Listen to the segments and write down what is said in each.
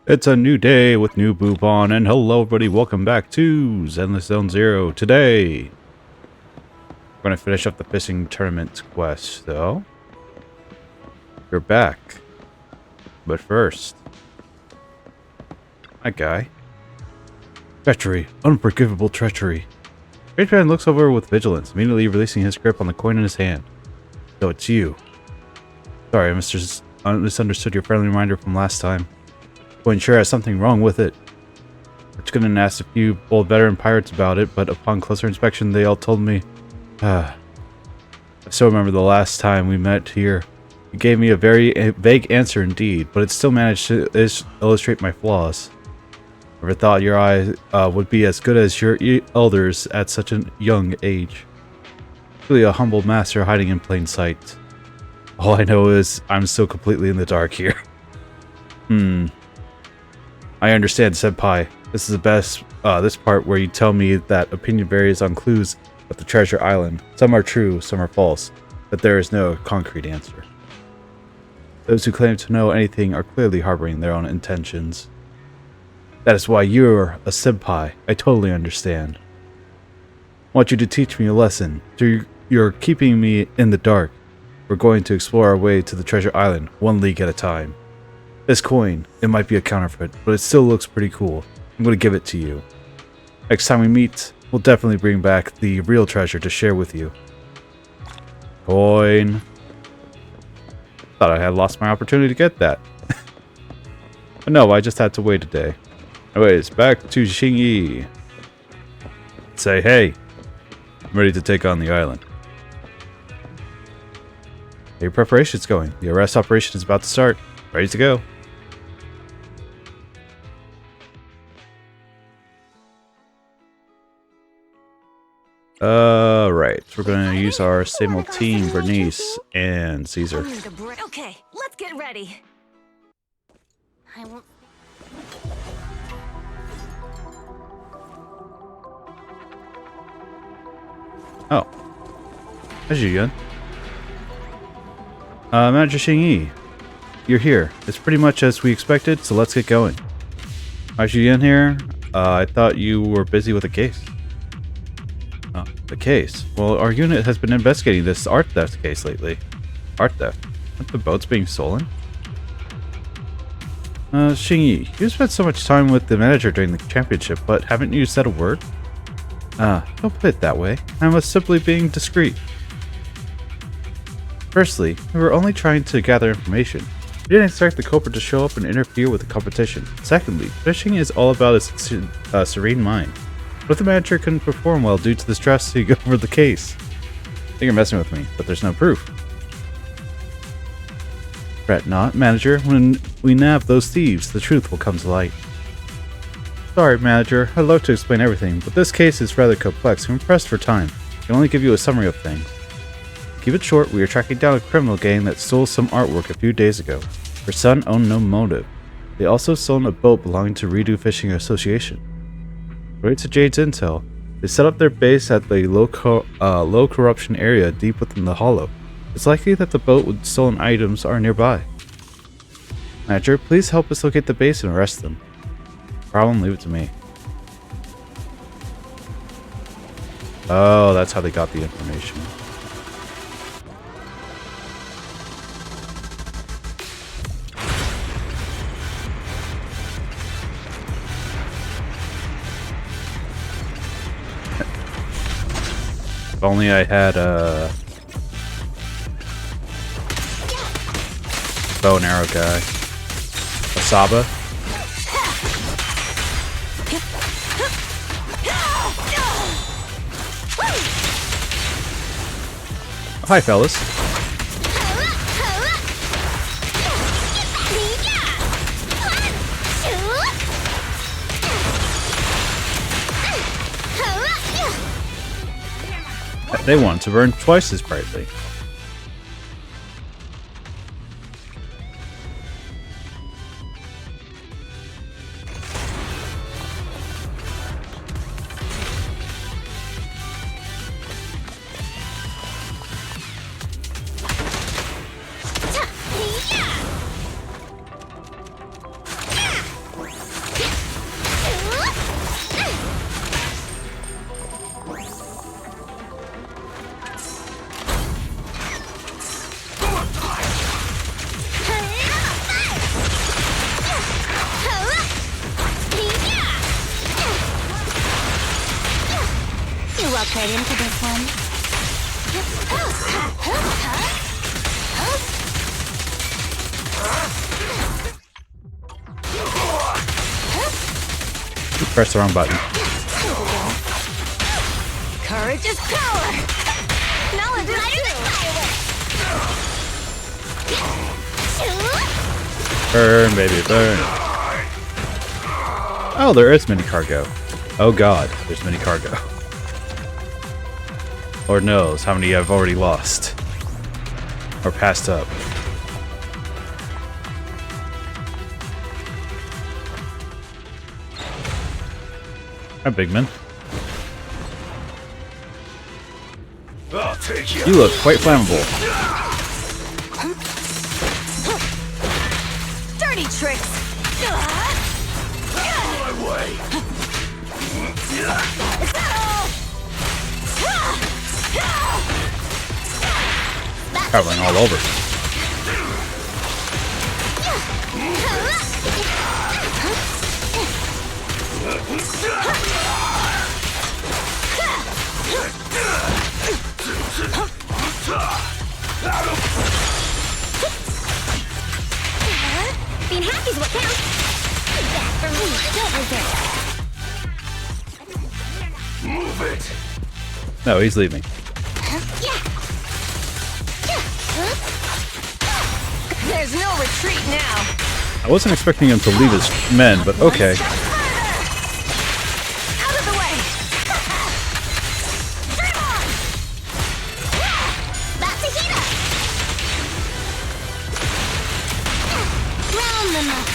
It's a new day with new boop on, and hello everybody, welcome back to Zenless Zone Zero. Today, we're going to finish up the fishing tournament quest, though. You're back. But first, that guy. Treachery. Unforgivable treachery. Great Man looks over with vigilance, immediately releasing his grip on the coin in his hand. So it's you. Sorry, I misunderstood your friendly reminder from last time. Coin sure has something wrong with it. Richkinen asked a few old veteran pirates about it, but upon closer inspection they all told me, I still remember the last time we met here. You gave me a very vague answer indeed, but it still managed to illustrate my flaws. Never thought your eye would be as good as your elders at such a young age. Really a humble master hiding in plain sight. All I know is I'm still completely in the dark here. I understand, Senpai. This is the best, this part where you tell me that opinion varies on clues at the treasure island. Some are true, some are false, but there is no concrete answer. Those who claim to know anything are clearly harboring their own intentions. That is why you're a senpai. I totally understand. I want you to teach me a lesson. You're keeping me in the dark. We're going to explore our way to the treasure island, one league at a time. This coin, it might be a counterfeit, but it still looks pretty cool. I'm going to give it to you. Next time we meet, we'll definitely bring back the real treasure to share with you. Coin. Thought I had lost my opportunity to get that. But no, I just had to wait a day. Anyways, back to Xingyi. Say, hey, I'm ready to take on the island. How your preparations going? The arrest operation is about to start. Ready to go. Right. We're going to use our same old team, Bernice and Caesar. Okay, let's get ready. I won't. Oh. Hi, Yuan. Manager Xingyi. You're here. It's pretty much as we expected, so let's get going. Hi, Yuan here. I thought you were busy with a case. Oh, the case? Well, our unit has been investigating this art theft case lately. Art theft? Aren't the boats being stolen? Xingyi, you spent so much time with the manager during the championship, but haven't you said a word? Don't put it that way. I was simply being discreet. Firstly, we were only trying to gather information. We didn't expect the culprit to show up and interfere with the competition. Secondly, fishing is all about a serene mind. What if the manager couldn't perform well due to the stress over the case? I think you're messing with me, but there's no proof. Fret not, manager. When we nab those thieves, the truth will come to light. Sorry, manager. I'd love to explain everything, but this case is rather complex. I'm pressed for time. I can only give you a summary of things. To keep it short, we are tracking down a criminal gang that stole some artwork a few days ago. Her son owned no motive. They also stolen a boat belonging to Redo Fishing Association. According to Jade's intel, they set up their base at the low corruption area deep within the hollow. It's likely that the boat with stolen items are nearby. Manager, please help us locate the base and arrest them. Problem, leave it to me. Oh, that's how they got the information. If only I had a bow and arrow guy. A Saba. Hi, fellas. They want to burn twice as brightly. right into this one. Press the wrong button. Courage is power! Knowledge is Burn, baby, burn. Oh, there is mini cargo. Oh god, there's mini cargo. Lord knows how many I've already lost. Or passed up. Hi, big man. I'll take you. You look quite flammable. dirty tricks! My way. Is that all? Covering all over. Being happy's what counts. That for me, don't resist. Move it. No, he's leaving. There's no retreat now. I wasn't expecting him to leave his men, but okay. Out of the way. Dream on. That's a heater. Round them up.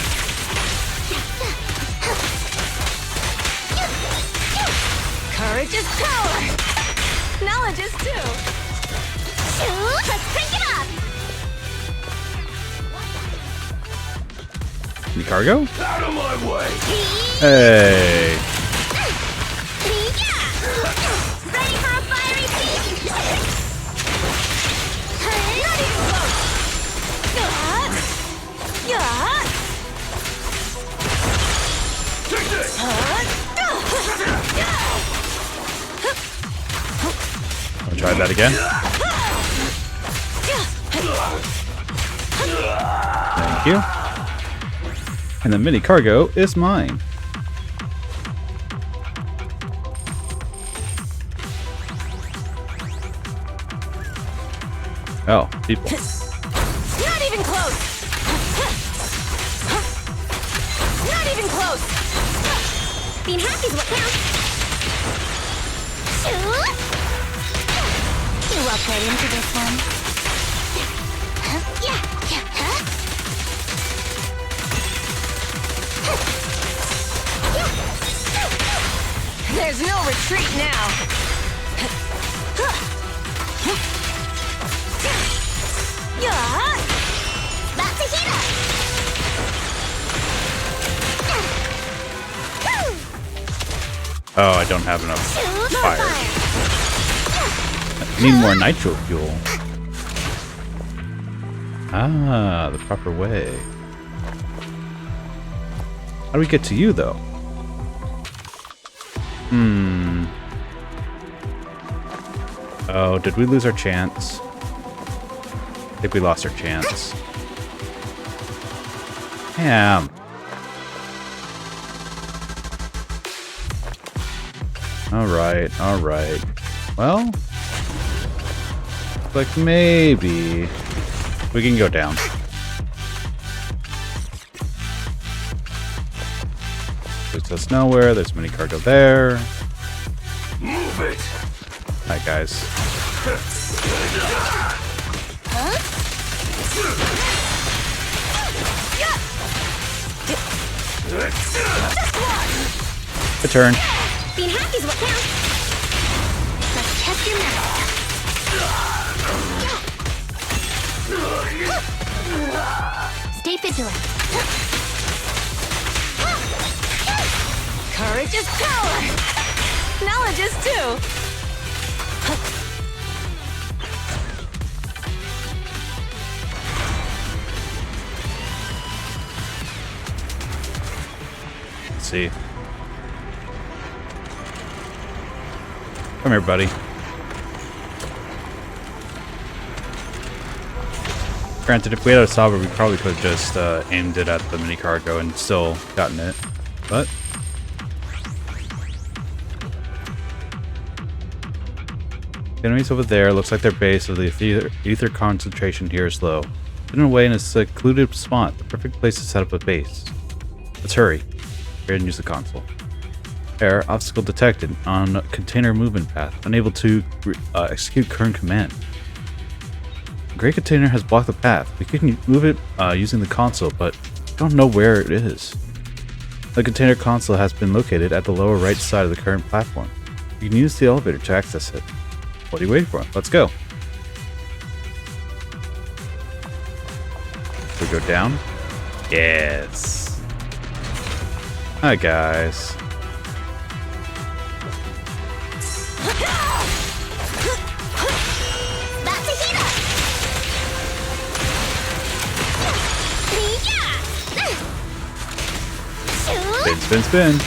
Courage is power. Knowledge is too. Let's crank it up. Any cargo? Out of my way. Hey. Ready for a fiery feast? Not even close. Take this. I'll try that again. Thank you. And the mini cargo is mine. Oh, people. Not even close. Not even close. Being happy's what counts. You walk right into this one. There's no retreat now. That's a heater. Oh, I don't have enough fire. I need more nitro fuel. Ah, the proper way. How do we get to you, though? Oh, did we lose our chance? I think we lost our chance. Damn. Alright, alright. Well, like maybe we can go down. There's us nowhere, there's mini cargo there. Move it. Hi guys. A turn. Being happy's what counts. Let's test your mettle. Stay vigilant. Courage is power. Knowledge is too. Let's see. Come here, buddy. Granted, if we had a Saber, we probably could have just aimed it at the mini cargo and still gotten it. But the enemies over there looks like their base of the ether concentration here is low. Hidden away in a secluded spot, the perfect place to set up a base. Let's hurry. Go ahead and use the console. Error, obstacle detected on container movement path. Unable to execute current command. The gray container has blocked the path. We can move it using the console, but we don't know where it is. The container console has been located at the lower right side of the current platform. You can use the elevator to access it. What are you waiting for? Let's go. We go down? Yes. Hi, guys. Spin, spin, spin.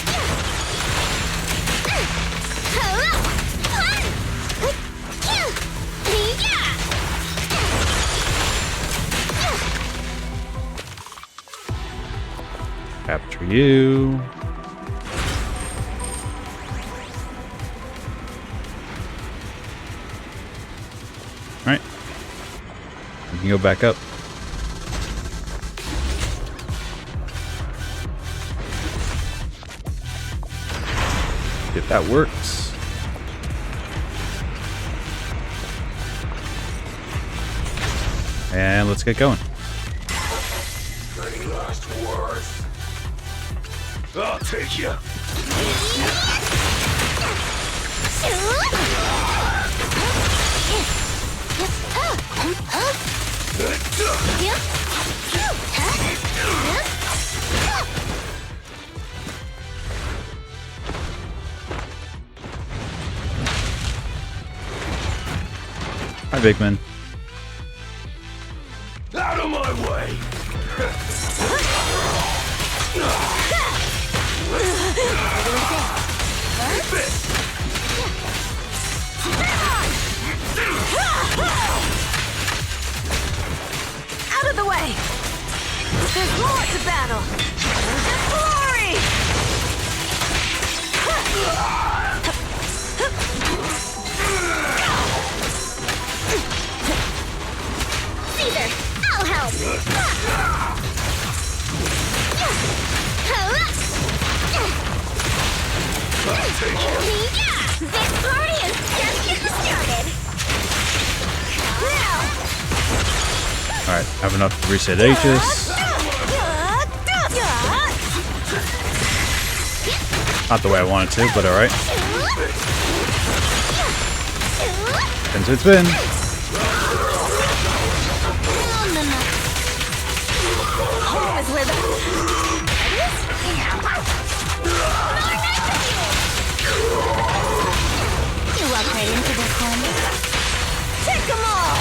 Capture you. Alright. We can go back up. If that works. And let's get going. Any last words? I'll take you. Hi, big man. Out of my way. Out of the way! There's more to battle! There's glory! Caesar, I'll help! This party is just getting started! Alright, have enough to reset Aegis. Not the way I wanted to, but alright. Spin, spin, spin. Home is where the... You walk right into this one. Take them all!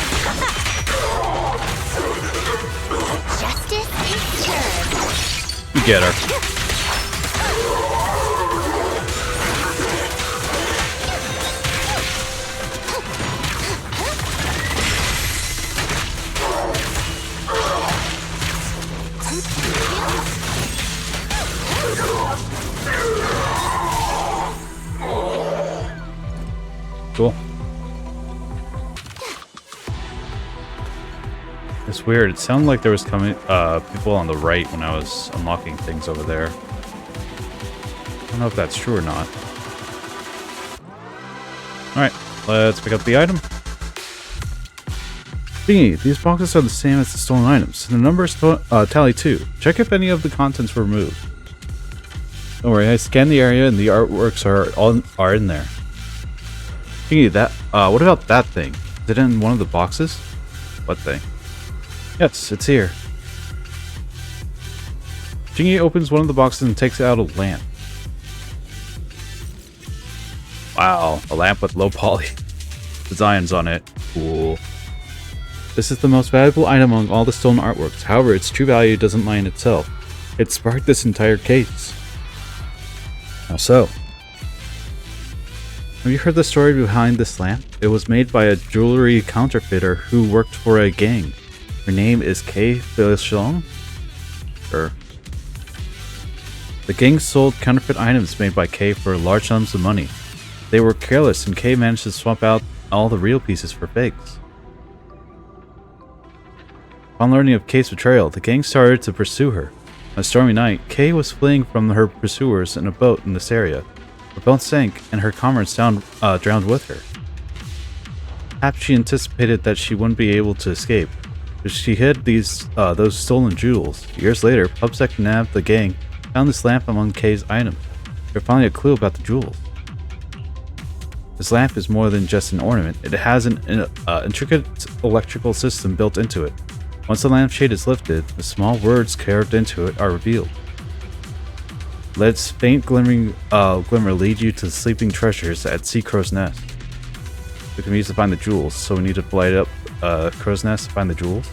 Justice is served. You get her. Cool. It's weird. It sounded like there was coming people on the right when I was unlocking things over there. I don't know if that's true or not. Alright, let's pick up the item. Thingy, these boxes are the same as the stolen items. The numbers tally too. Check if any of the contents were removed. Don't worry, I scanned the area and the artworks are in there. Thingy, that what about that thing? Is it in one of the boxes? What thing? Yes, it's here. Jingy opens one of the boxes and takes out a lamp. Wow, a lamp with low poly designs on it. Cool. This is the most valuable item among all the stolen artworks. However, its true value doesn't lie in itself. It sparked this entire case. How so? Have you heard the story behind this lamp? It was made by a jewelry counterfeiter who worked for a gang. Her name is Kay Felicion. The gang sold counterfeit items made by Kay for large sums of money. They were careless, and Kay managed to swap out all the real pieces for fakes. Upon learning of Kay's betrayal, the gang started to pursue her. On a stormy night, Kay was fleeing from her pursuers in a boat in this area. Her boat sank, and her comrades drowned with her. Perhaps she anticipated that she wouldn't be able to escape, but she hid those stolen jewels. Years later, PubSec nabbed the gang, found this lamp among Kay's items. They found a clue about the jewels. This lamp is more than just an ornament. It has an intricate electrical system built into it. Once the lampshade is lifted, the small words carved into it are revealed. Let its faint glimmer lead you to the sleeping treasures at Sea Crow's Nest. We can use to find the jewels, so we need to light up Crow's Nest to find the jewels.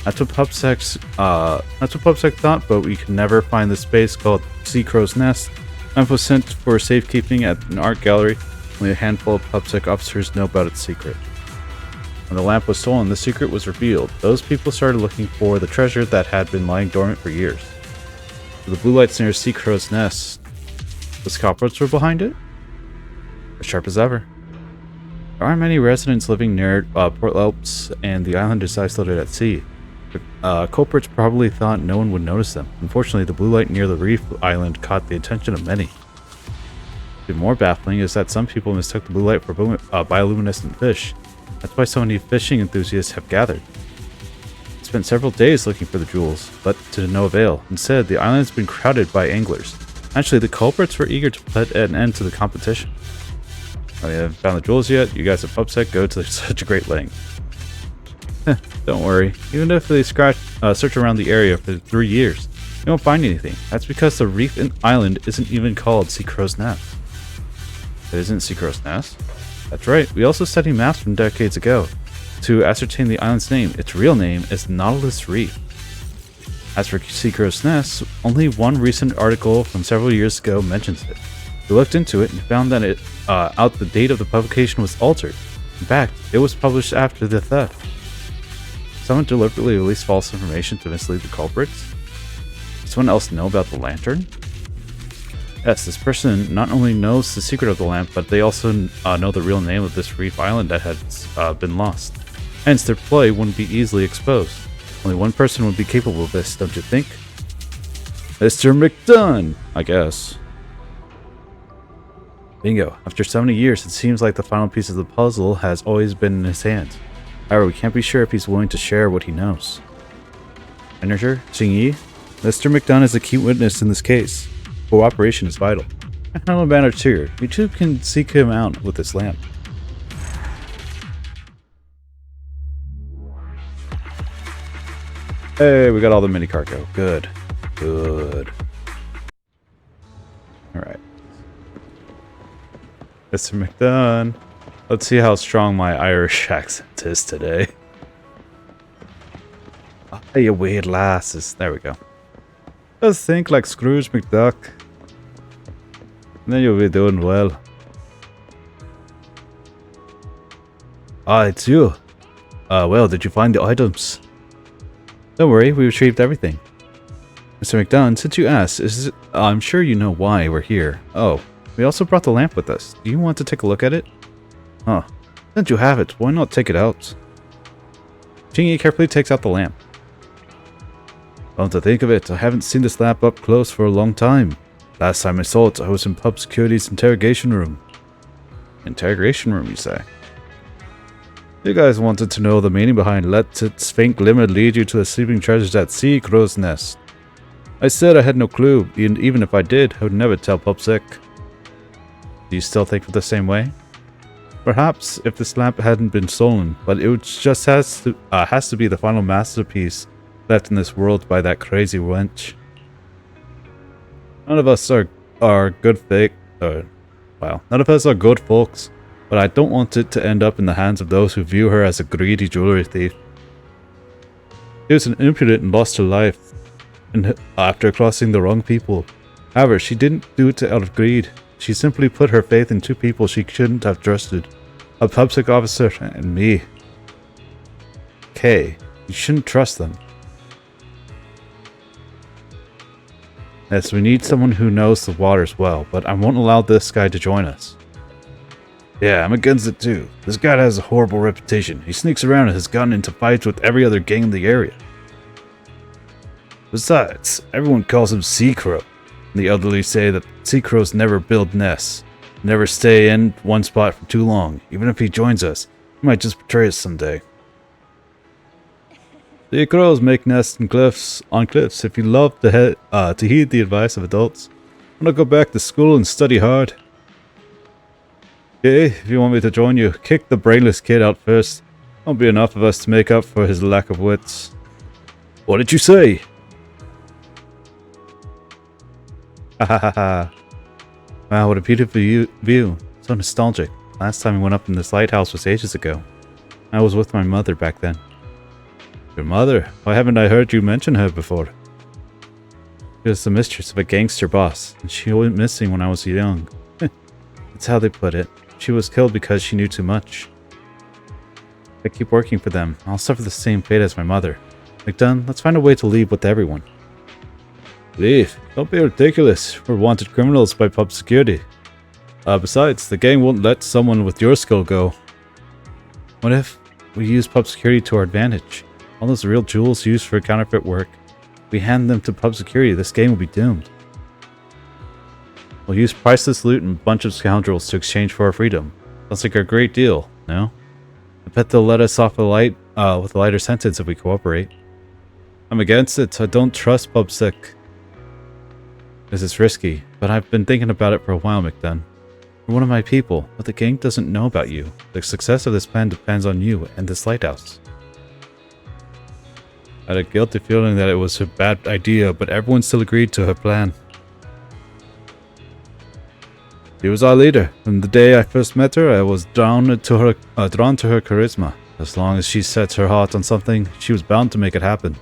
That's what PubSec thought, but we can never find the space called Sea Crow's Nest. Lamp was sent for safekeeping at an art gallery. Only a handful of PubSec officers know about its secret. When the lamp was stolen, the secret was revealed. Those people started looking for the treasure that had been lying dormant for years. The blue lights near Sea Crow's Nest. The culprits were behind it? As sharp as ever. There aren't many residents living near Port Elps, and the island is isolated at sea. The culprits probably thought no one would notice them. Unfortunately, the blue light near the reef island caught the attention of many. Even more baffling is that some people mistook the blue light for bioluminescent fish. That's why so many fishing enthusiasts have gathered. They spent several days looking for the jewels, but to no avail. Instead, the island has been crowded by anglers. Actually, the culprits were eager to put an end to the competition. Oh, you haven't found the jewels yet? You guys at PubSec go to such a great length. Don't worry. Even if they search around the area for 3 years, they won't find anything. That's because the reef island isn't even called Sea Crow's Nest. It isn't Sea Crow's Nest? That's right. We also studied maps from decades ago to ascertain the island's name. Its real name is Nautilus Reef. As for Sea Crow's Nest, only one recent article from several years ago mentions it. We looked into it and found that the date of the publication was altered. In fact, it was published after the theft. Someone deliberately released false information to mislead the culprits? Does someone else know about the lantern? Yes, this person not only knows the secret of the lamp, but they also know the real name of this reef island that has been lost. Hence, their play wouldn't be easily exposed. Only one person would be capable of this, don't you think? Mr. McDunn, I guess. Bingo. After so many years, it seems like the final piece of the puzzle has always been in his hands. However, we can't be sure if he's willing to share what he knows. Manager, Xingyi, Mr. McDunn is a key witness in this case. Cooperation is vital. I handle a matter too. You two can seek him out with this lamp. Hey, we got all the mini cargo. Good. Good. Alright. Mr. McDunn. Let's see how strong my Irish accent is today. Oh, you weird lasses. There we go. Just think like Scrooge McDuck. And then you'll be doing well. Ah, it's you. Well, did you find the items? Don't worry, we retrieved everything. Mr. McDunn, since you asked, I'm sure you know why we're here. Oh, we also brought the lamp with us. Do you want to take a look at it? Huh. Since you have it, why not take it out? Xingyi carefully takes out the lamp. Come to think of it, I haven't seen this lamp up close for a long time. Last time I saw it, I was in Pub Security's interrogation room. Interrogation room, you say? You guys wanted to know the meaning behind let its faint glimmer lead you to the sleeping treasures at Sea Crow's Nest. I said I had no clue, and even if I did, I would never tell PubSec. Do you still think the same way? Perhaps if this lamp hadn't been stolen, but it just has to be the final masterpiece left in this world by that crazy wench. None of us are good none of us are good folks, but I don't want it to end up in the hands of those who view her as a greedy jewelry thief. She was an impudent and lost her life after crossing the wrong people. However, she didn't do it out of greed. She simply put her faith in two people she shouldn't have trusted. A public officer and me. Kay, you shouldn't trust them. Yes, we need someone who knows the waters well, but I won't allow this guy to join us. Yeah, I'm against it too. This guy has a horrible reputation. He sneaks around and has gotten into fights with every other gang in the area. Besides, everyone calls him Sea Crow. The elderly say that sea crows never build nests, never stay in one spot for too long. Even if he joins us, he might just betray us someday. Sea crows make nests in cliffs. If you love to heed the advice of adults, I'm gonna go back to school and study hard. Okay, if you want me to join you, kick the brainless kid out first. Won't be enough of us to make up for his lack of wits. What did you say? Ha ha ha ha. Wow, what a beautiful view. So nostalgic. Last time I went up in this lighthouse was ages ago. I was with my mother back then. Your mother? Why haven't I heard you mention her before? She was the mistress of a gangster boss, and she went missing when I was young. That's how they put it. She was killed because she knew too much. I keep working for them. I'll suffer the same fate as my mother. McDunn, let's find a way to leave with everyone. Leave? Don't be ridiculous. We're wanted criminals by pub security. Besides, the gang won't let someone with your skill go. What if we use pub security to our advantage? All those real jewels used for counterfeit work, we hand them to pub security, this game will be doomed. We'll use priceless loot and a bunch of scoundrels to exchange for our freedom. Sounds like a great deal, no? I bet they'll let us off with a lighter sentence if we cooperate. I'm against it. I don't trust PubSec. This is risky, but I've been thinking about it for a while, McDunn. You're one of my people, but the gang doesn't know about you. The success of this plan depends on you and this lighthouse. I had a guilty feeling that it was a bad idea, but everyone still agreed to her plan. She was our leader. From the day I first met her, I was drawn to her charisma. As long as she sets her heart on something, she was bound to make it happen.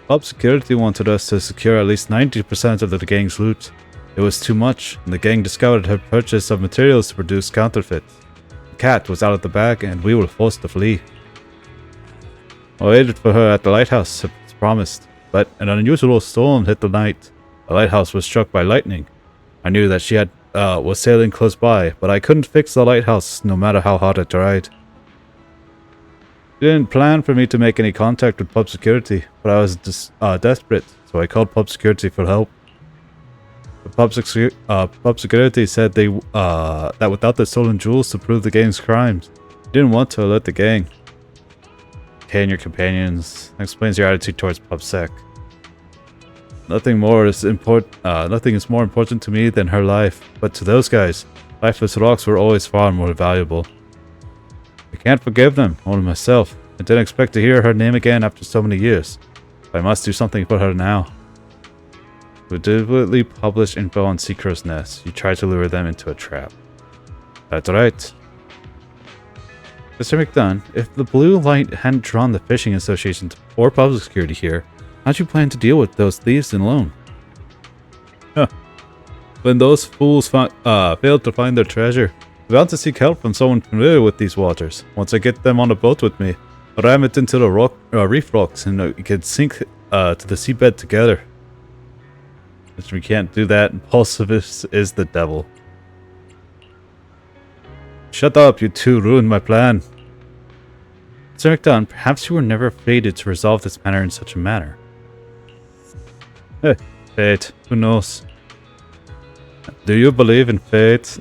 Pub security wanted us to secure at least 90% of the gang's loot. It was too much, and the gang discovered her purchase of materials to produce counterfeits. The cat was out of the bag, and we were forced to flee. I waited for her at the lighthouse, as promised, but an unusual storm hit the night. The lighthouse was struck by lightning. I knew that she was sailing close by, but I couldn't fix the lighthouse no matter how hard I tried. She didn't plan for me to make any contact with pub security, but I was desperate, so I called pub security for help. The pub security said that without the stolen jewels to prove the gang's crimes, they didn't want to alert the gang. Okay, and your companions. That explains your attitude towards PubSec. Nothing is more important to me than her life, but to those guys, lifeless rocks were always far more valuable. I can't forgive them, only myself. I didn't expect to hear her name again after so many years. But I must do something for her now. You deliberately publish info on Sea Crow's nest. You try to lure them into a trap. That's right. Mr. McDunn, if the blue light hadn't drawn the fishing association or public security here, how'd you plan to deal with those thieves alone? Huh. When those fools failed to find their treasure, I'm bound to seek help from someone familiar with these waters. Once I get them on a boat with me, I'll ram it into the reef rocks and we can sink to the seabed together. If we can't do that, impulsiveness is the devil. Shut up, you two ruined my plan. Sir McDunn, perhaps you were never fated to resolve this matter in such a manner. Fate, who knows? Do you believe in fate?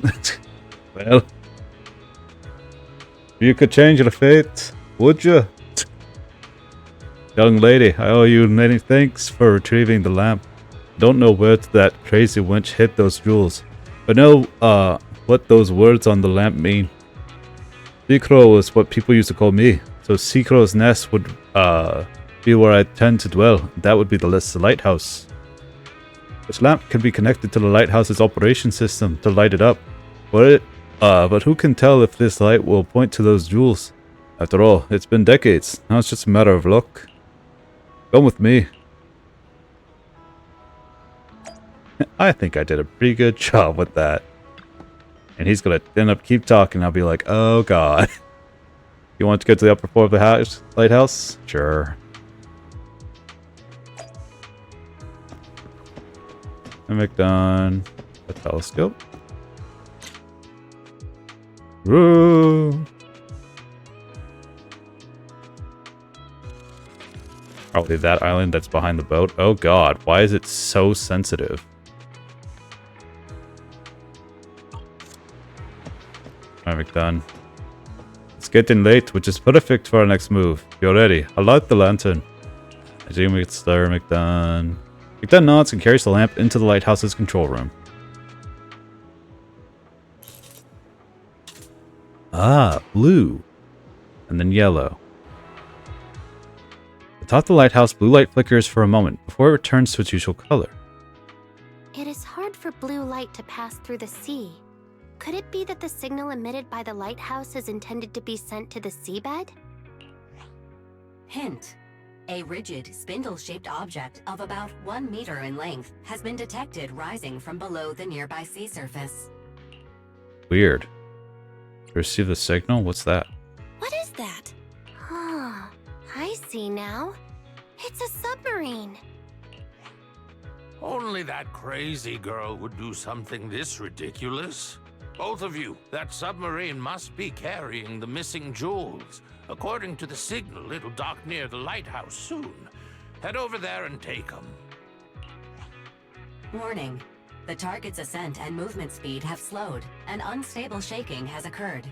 Well, if you could change the fate, would you? Young lady, I owe you many thanks for retrieving the lamp. Don't know where that crazy wench hid those jewels, but know what those words on the lamp mean. Sea Crow is what people used to call me, so Sea Crow's nest would be where I tend to dwell. That would be the lighthouse. This lamp can be connected to the lighthouse's operation system to light it up, but who can tell if this light will point to those jewels? After all, it's been decades. Now it's just a matter of luck. Come with me. I think I did a pretty good job with that. And he's gonna end up keep talking. I'll be like, oh god. You want to go to the upper floor of the lighthouse? Sure. Mimic done. A telescope. Woo! Probably that island that's behind the boat. Oh god, why is it so sensitive? Mimic done. It's getting late, which is perfect for our next move. You're ready. I'll light the lantern. I do make stir, McDunn. McDunn nods and carries the lamp into the lighthouse's control room. Ah, blue. And then yellow. Atop the lighthouse, blue light flickers for a moment before it returns to its usual color. It is hard for blue light to pass through the sea. Could it be that the signal emitted by the lighthouse is intended to be sent to the seabed? Hint. A rigid, spindle-shaped object of about 1 meter in length has been detected rising from below the nearby sea surface. Weird. Receive the signal? What's that? What is that? Ah, I see now. It's a submarine. Only that crazy girl would do something this ridiculous. Both of you, that submarine must be carrying the missing jewels. According to the signal, it'll dock near the lighthouse soon. Head over there and take them. Warning. The target's ascent and movement speed have slowed, and unstable shaking has occurred.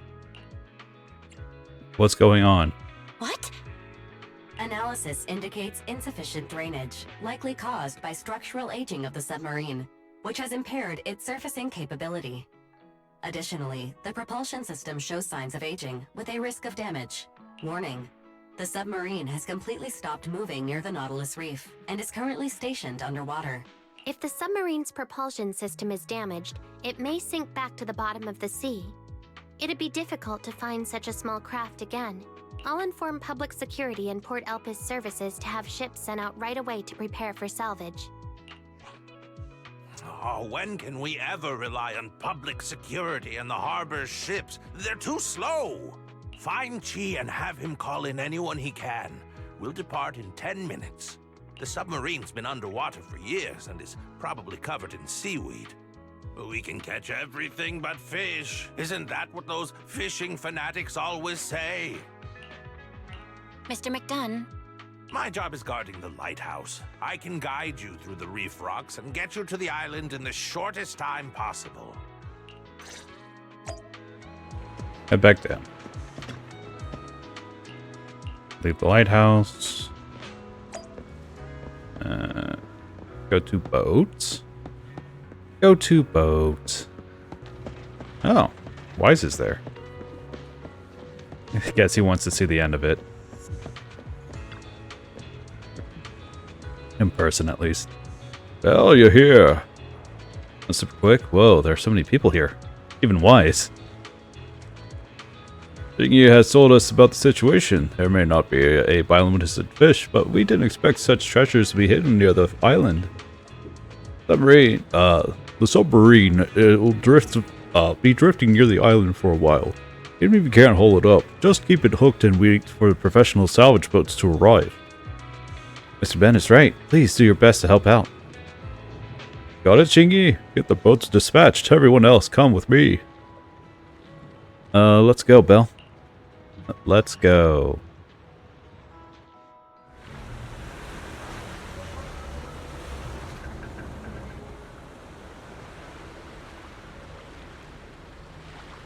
What's going on? What? Analysis indicates insufficient drainage, likely caused by structural aging of the submarine, which has impaired its surfacing capability. Additionally, the propulsion system shows signs of aging, with a risk of damage. Warning. The submarine has completely stopped moving near the Nautilus Reef, and is currently stationed underwater. If the submarine's propulsion system is damaged, it may sink back to the bottom of the sea. It'd be difficult to find such a small craft again. I'll inform public security and Port Elpis services to have ships sent out right away to prepare for salvage. Oh, when can we ever rely on public security and the harbor's ships? They're too slow. Find Chi and have him call in anyone he can. We'll depart in 10 minutes. The submarine's been underwater for years and is probably covered in seaweed. We can catch everything but fish. Isn't that what those fishing fanatics always say? Mr. McDunn? My job is guarding the lighthouse. I can guide you through the reef rocks and get you to the island in the shortest time possible. Head back down. Leave the lighthouse. Go to boats. Go to boat. Oh, Wise is there. I guess he wants to see the end of it. In person, at least. Well, you're here. That's super quick. Whoa, there are so many people here. Even Wise. Thingy has told us about the situation. There may not be a bioluminescent fish, but we didn't expect such treasures to be hidden near the island. The submarine will be drifting near the island for a while. Even if you can't haul it up, just keep it hooked and wait for the professional salvage boats to arrive. Mr. Ben is right. Please do your best to help out. Got it, Chingy? Get the boats dispatched. Everyone else, come with me. Let's go, Belle. Let's go.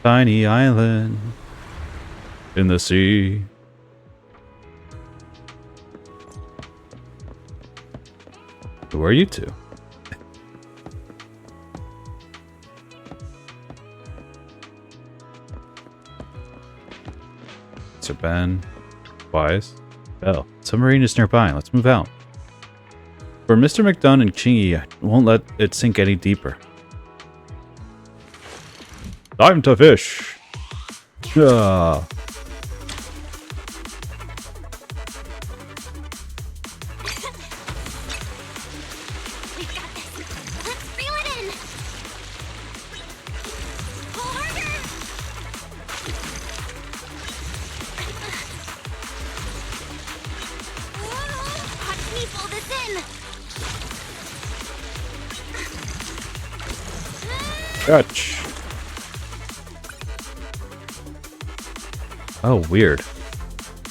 Tiny island in the sea. Who are you two? Sir Ben, Wise, Belle. Submarine is nearby. Let's move out. For Mr. McDunn and Chingy, I won't let it sink any deeper. Time to fish. Ah. We got this. Let's reel Catch. Oh, weird.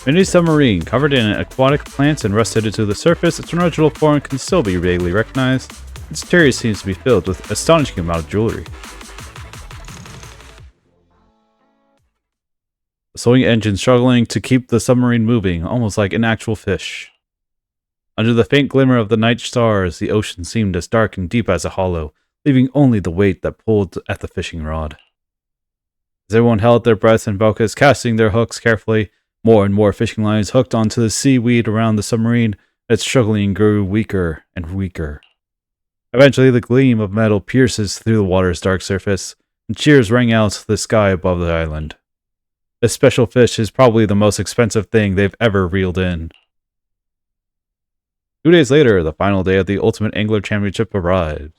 Mini submarine covered in aquatic plants and rusted to the surface. Its original form can still be vaguely recognized. Its interior seems to be filled with astonishing amount of jewelry. The sewing engine struggling to keep the submarine moving, almost like an actual fish. Under the faint glimmer of the night stars, the ocean seemed as dark and deep as a hollow, leaving only the weight that pulled at the fishing rod. As everyone held their breaths and focused, casting their hooks carefully, more and more fishing lines hooked onto the seaweed around the submarine. Its struggling grew weaker and weaker. Eventually, the gleam of metal pierces through the water's dark surface, and cheers rang out to the sky above the island. This special fish is probably the most expensive thing they've ever reeled in. 2 days later, the final day of the Ultimate Angler Championship arrives.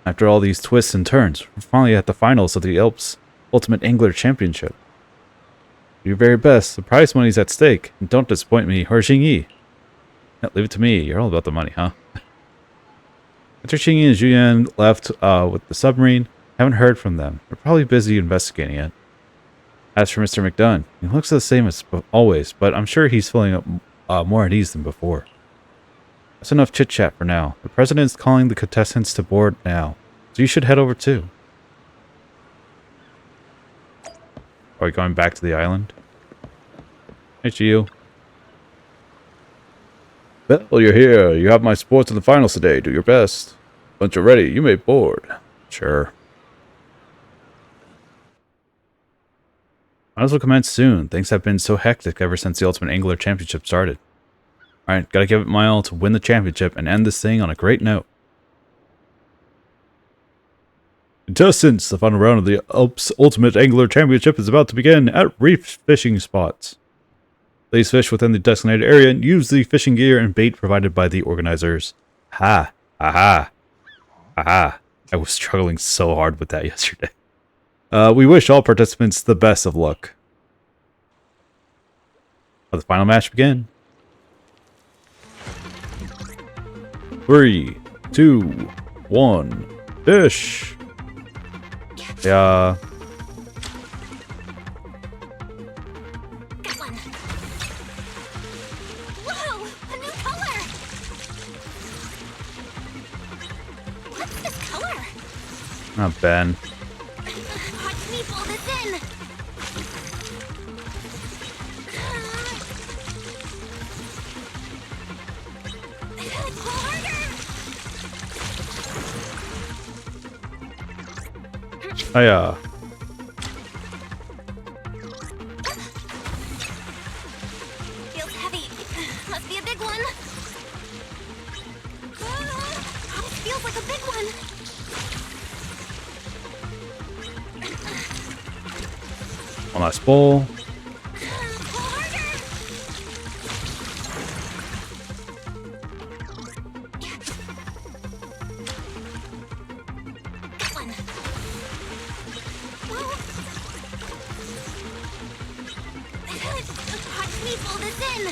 After all these twists and turns, we're finally at the finals of the Alps Ultimate Angler Championship. Do your very best. The prize money's at stake. And don't disappoint me or Xingyi. Yeah, leave it to me. You're all about the money, huh? After Xingyi and Julian left with the submarine, I haven't heard from them. They're probably busy investigating it. As for Mr. McDunn, he looks the same as always, but I'm sure he's feeling more at ease than before. That's enough chit-chat for now. The president's calling the contestants to board now, so you should head over too. Are we going back to the island? Hey, Gio. Well, you're here. You have my sports in the finals today. Do your best. Once you're ready, you may board. Sure. Might as well commence soon. Things have been so hectic ever since the Ultimate Angler Championship started. Alright, gotta give it my all to win the championship and end this thing on a great note. Contestants, the final round of the Alps Ultimate Angler Championship is about to begin at reef fishing spots. Please fish within the designated area and use the fishing gear and bait provided by the organizers. Ha! Aha! Aha! I was struggling so hard with that yesterday. We wish all participants the best of luck. Let the final match begin. 3, 2, 1, fish! Yeah. Got one. Whoa, a new color. What's this color? Oh, Ben. Watch me pull this in. Pull harder. Hiya. Feels heavy. Must be a big one. This feels like a big one. One last bowl. Pull harder. Got one. Whoa. Watch me pull this in.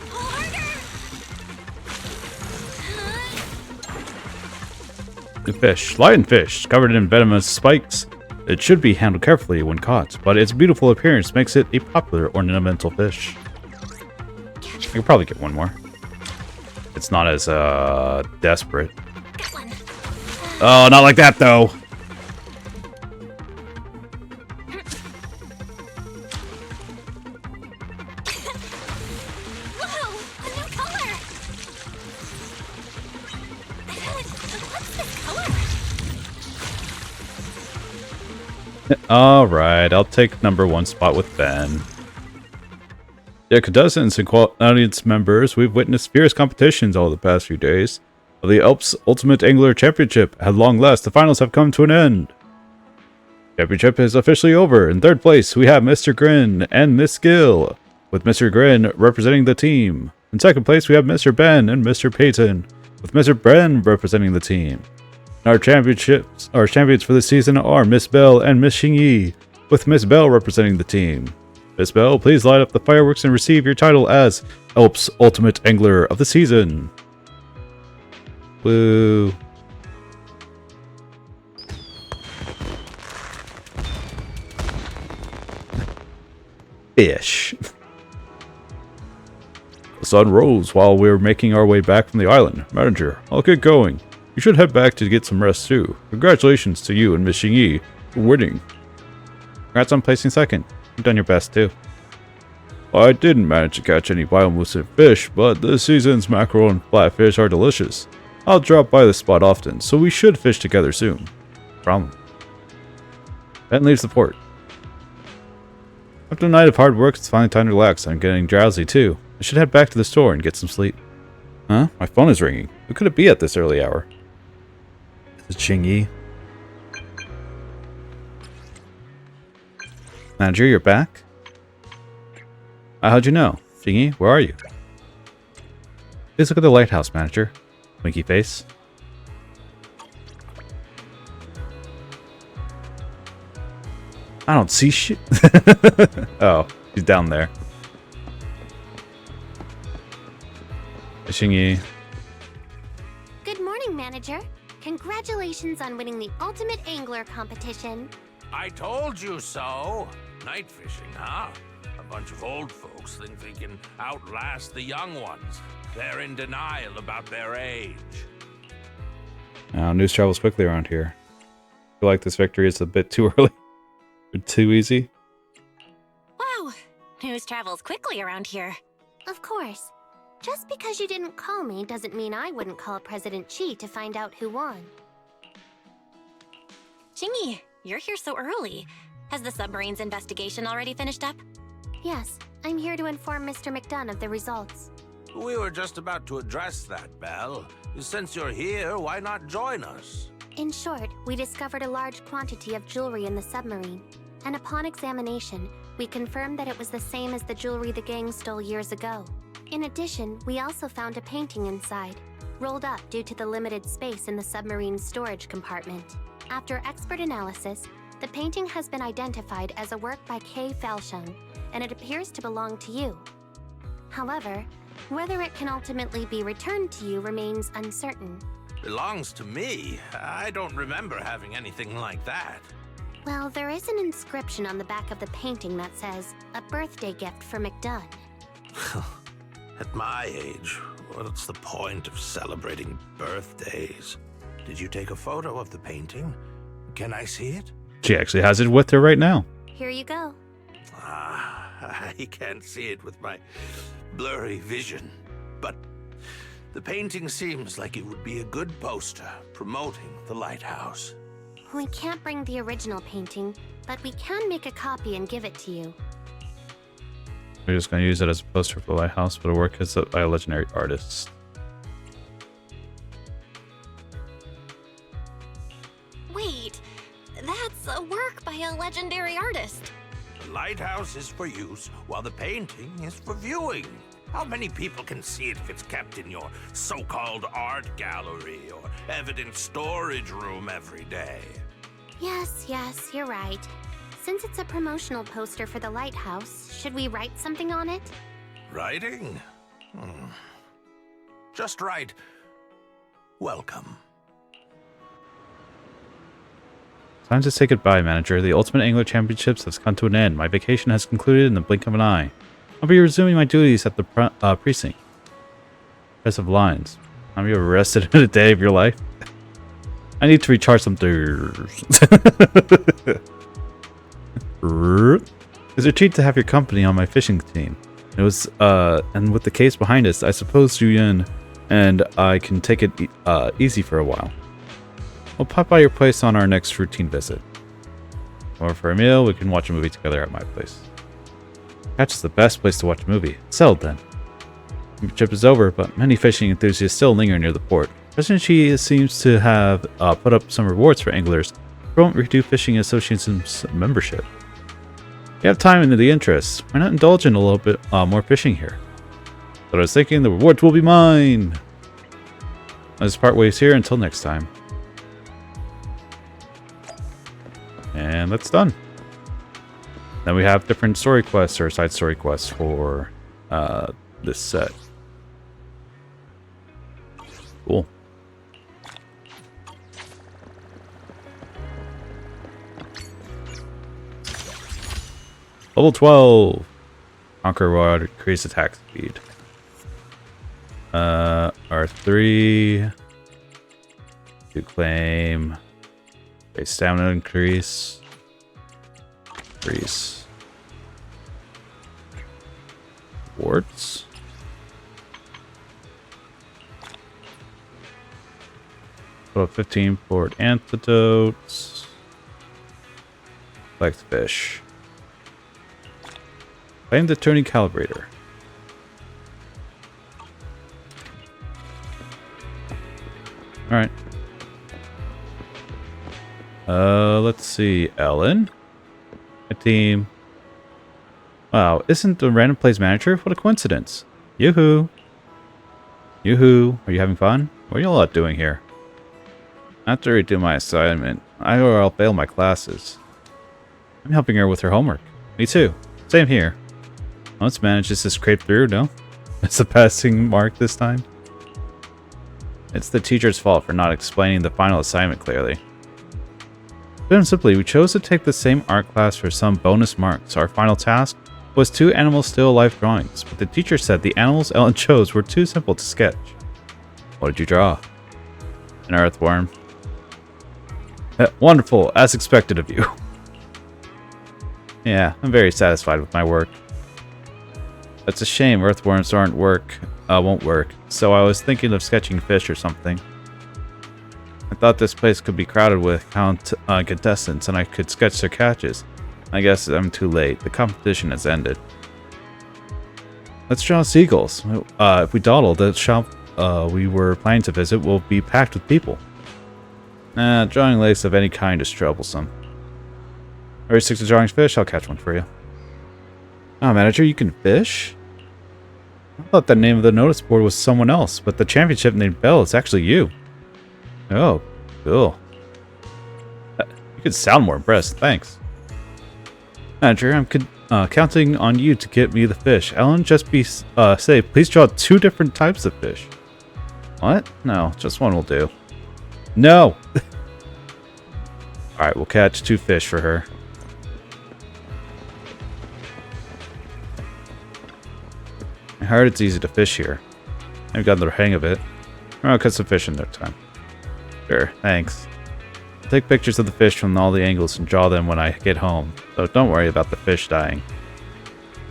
Pull harder. New fish. Lionfish, covered in venomous spikes. It should be handled carefully when caught, but its beautiful appearance makes it a popular ornamental fish. I could probably get one more. It's not as desperate. Oh, not like that though. Whoa, a new color. What's this color? Alright, I'll take number 1 spot with Ben. Dear contestants and audience members, we've witnessed fierce competitions over the past few days of the Alps Ultimate Angler Championship. At long last, the finals have come to an end. Championship is officially over. In third place, we have Mr. Grin and Miss Gill, with Mr. Grin representing the team. In second place, we have Mr. Ben and Mr. Peyton, with Mr. Ben representing the team. Our champions for this season are Miss Bell and Miss Xingyi, with Miss Bell representing the team. Miss Bell, please light up the fireworks and receive your title as Elp's Ultimate Angler of the Season. Woo. Fish. The sun rose while we were making our way back from the island. Manager, I'll get going. You should head back to get some rest too. Congratulations to you and Miss Xingyi for winning. Congrats on placing second. You've done your best too. Well, I didn't manage to catch any biomucent fish, but this season's mackerel and flatfish are delicious. I'll drop by this spot often, so we should fish together soon. No problem. Ben leaves the port. After a night of hard work, it's finally time to relax. I'm getting drowsy too. I should head back to the store and get some sleep. Huh? My phone is ringing. Who could it be at this early hour? Is it Xingyi? Manager, you're back? How'd you know? Xingyi, where are you? Please look at the lighthouse, Manager. Winky face. I don't see shit. Oh, he's down there. Xingyi. Good morning, Manager. Congratulations on winning the Ultimate Angler competition. I told you so. Night fishing, huh? A bunch of old folks think they can outlast the young ones. They're in denial about their age. News travels quickly around here. I feel like this victory is a bit too early. Or too easy. Wow, news travels quickly around here. Of course. Just because you didn't call me doesn't mean I wouldn't call President Chi to find out who won. Xingyi, you're here so early. Has the submarine's investigation already finished up? Yes, I'm here to inform Mr. McDunn of the results. We were just about to address that, Belle. Since you're here, why not join us? In short, we discovered a large quantity of jewelry in the submarine, and upon examination, we confirmed that it was the same as the jewelry the gang stole years ago. In addition, we also found a painting inside, rolled up due to the limited space in the submarine's storage compartment. After expert analysis, the painting has been identified as a work by Kay Falshung, and it appears to belong to you. However, whether it can ultimately be returned to you remains uncertain. Belongs to me? I don't remember having anything like that. Well, there is an inscription on the back of the painting that says, "A birthday gift for McDunn." At my age, what's the point of celebrating birthdays? Did you take a photo of the painting? Can I see it? She actually has it with her right now. Here you go. I can't see it with my blurry vision, but the painting seems like it would be a good poster promoting the lighthouse. We can't bring the original painting, but we can make a copy and give it to you. We're just going to use it as a poster for the lighthouse, but it'll work as by a legendary artist. Wait, that's a work by a legendary artist. The lighthouse is for use, while the painting is for viewing. How many people can see it if it's kept in your so-called art gallery or evidence storage room every day? Yes, you're right. Since it's a promotional poster for the lighthouse, should we write something on it? Writing? Just write, "Welcome." Time to say goodbye, Manager. The Ultimate Angler Championships has come to an end. My vacation has concluded in the blink of an eye. I'll be resuming my duties at the precinct. Rest of lines. Have you ever rested in a day of your life? I need to recharge some thirst. It's a treat to have your company on my fishing team. It was, and with the case behind us, I suppose Yuyan and I can take it easy for a while. I'll pop by your place on our next routine visit. Or for a meal, we can watch a movie together at my place. Catch is the best place to watch a movie. Settled then. The trip is over, but many fishing enthusiasts still linger near the port. President Chi seems to have put up some rewards for anglers who won't renew Fishing Association's membership. You have time into the interest. Why not indulge in a little bit more fishing here? But I was thinking the rewards will be mine. Let's part ways here until next time. And that's done. Then we have different story quests or side story quests for this set. Cool. Level 12. Conquer Rod, increase attack speed. R3. To claim. Okay, stamina increase. Increase. Warts. Total 15 port antidotes. Collect fish. Claim the turning calibrator. Alright. Let's see. Ellen? My team. Wow, isn't the random plays manager? What a coincidence. Yoo-hoo. Yoo-hoo. Are you having fun? What are you all doing here? After I do my assignment, or I'll fail my classes. I'm helping her with her homework. Me too. Same here. Let's manage to scrape through, no? It's a passing mark this time. It's the teacher's fault for not explaining the final assignment clearly. Put it simply, we chose to take the same art class for some bonus marks. Our final task was 2 animal still alive drawings, but the teacher said the animals Ellen chose were too simple to sketch. What did you draw? An earthworm. Wonderful, as expected of you. Yeah, I'm very satisfied with my work. It's a shame earthworms won't work, so I was thinking of sketching fish or something. I thought this place could be crowded with contestants and I could sketch their catches. I guess I'm too late. The competition has ended. Let's draw seagulls. If we dawdle, the shop we were planning to visit will be packed with people. Drawing lakes of any kind is troublesome. Are you sick of drawing fish? I'll catch one for you. Oh, manager, you can fish? I thought the name of the notice board was someone else, but the championship named Belle is actually you. Oh, cool. You could sound more impressed, thanks. Manager, I'm counting on you to get me the fish. Ellen, just say, please draw 2 different types of fish. What? No, just one will do. No! Alright, we'll catch 2 fish for her. I heard it's easy to fish here. I've gotten the hang of it. I'll cut some fish in no time. Sure, thanks. I'll take pictures of the fish from all the angles and draw them when I get home, so don't worry about the fish dying.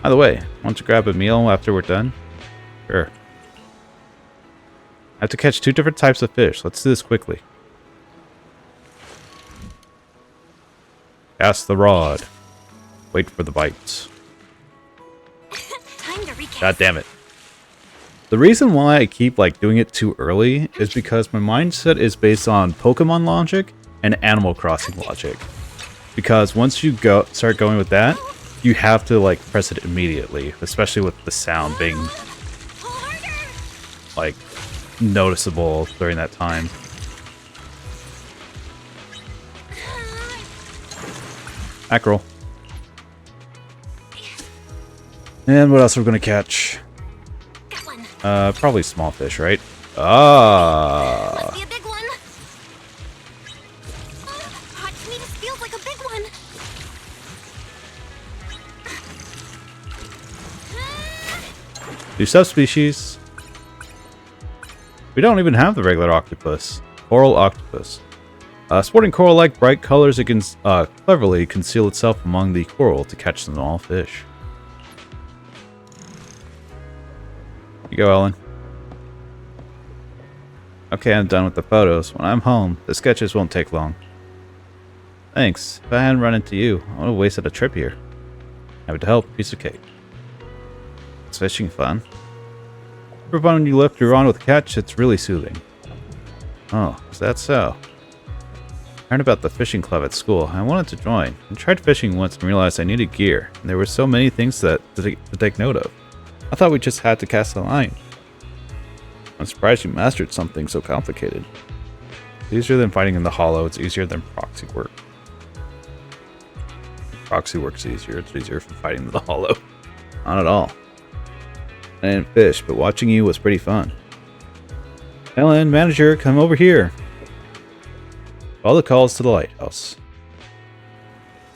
By the way, want to grab a meal after we're done? Sure. I have to catch 2 different types of fish. Let's do this quickly. Cast the rod. Wait for the bites. God damn it. The reason why I keep doing it too early is because my mindset is based on Pokemon logic and Animal Crossing logic. Because once you start going with that, you have to press it immediately, especially with the sound being noticeable during that time. Mackerel. And what else are we going to catch? Probably small fish, right? Ah. Must be a big one. Hot to me, this feels like a big one. New subspecies. We don't even have the regular octopus. Coral octopus. Sporting coral-like bright colors, it can cleverly conceal itself among the coral to catch small fish. You go, Ellen. Okay, I'm done with the photos. When I'm home, the sketches won't take long. Thanks. If I hadn't run into you, I would have wasted a trip here. Happy to help. Piece of cake. It's fishing fun. For fun when you lift your rod with a catch, it's really soothing. Oh, is that so? I heard about the fishing club at school. I wanted to join. I tried fishing once and realized I needed gear, and there were so many things to take note of. I thought we just had to cast a line. I'm surprised you mastered something so complicated. It's easier than fighting in the hollow. It's easier than proxy work. proxy works easier. It's easier for fighting the hollow. Not at all. I didn't fish, but watching you was pretty fun. Ellen, manager, come over here. All the calls to the lighthouse.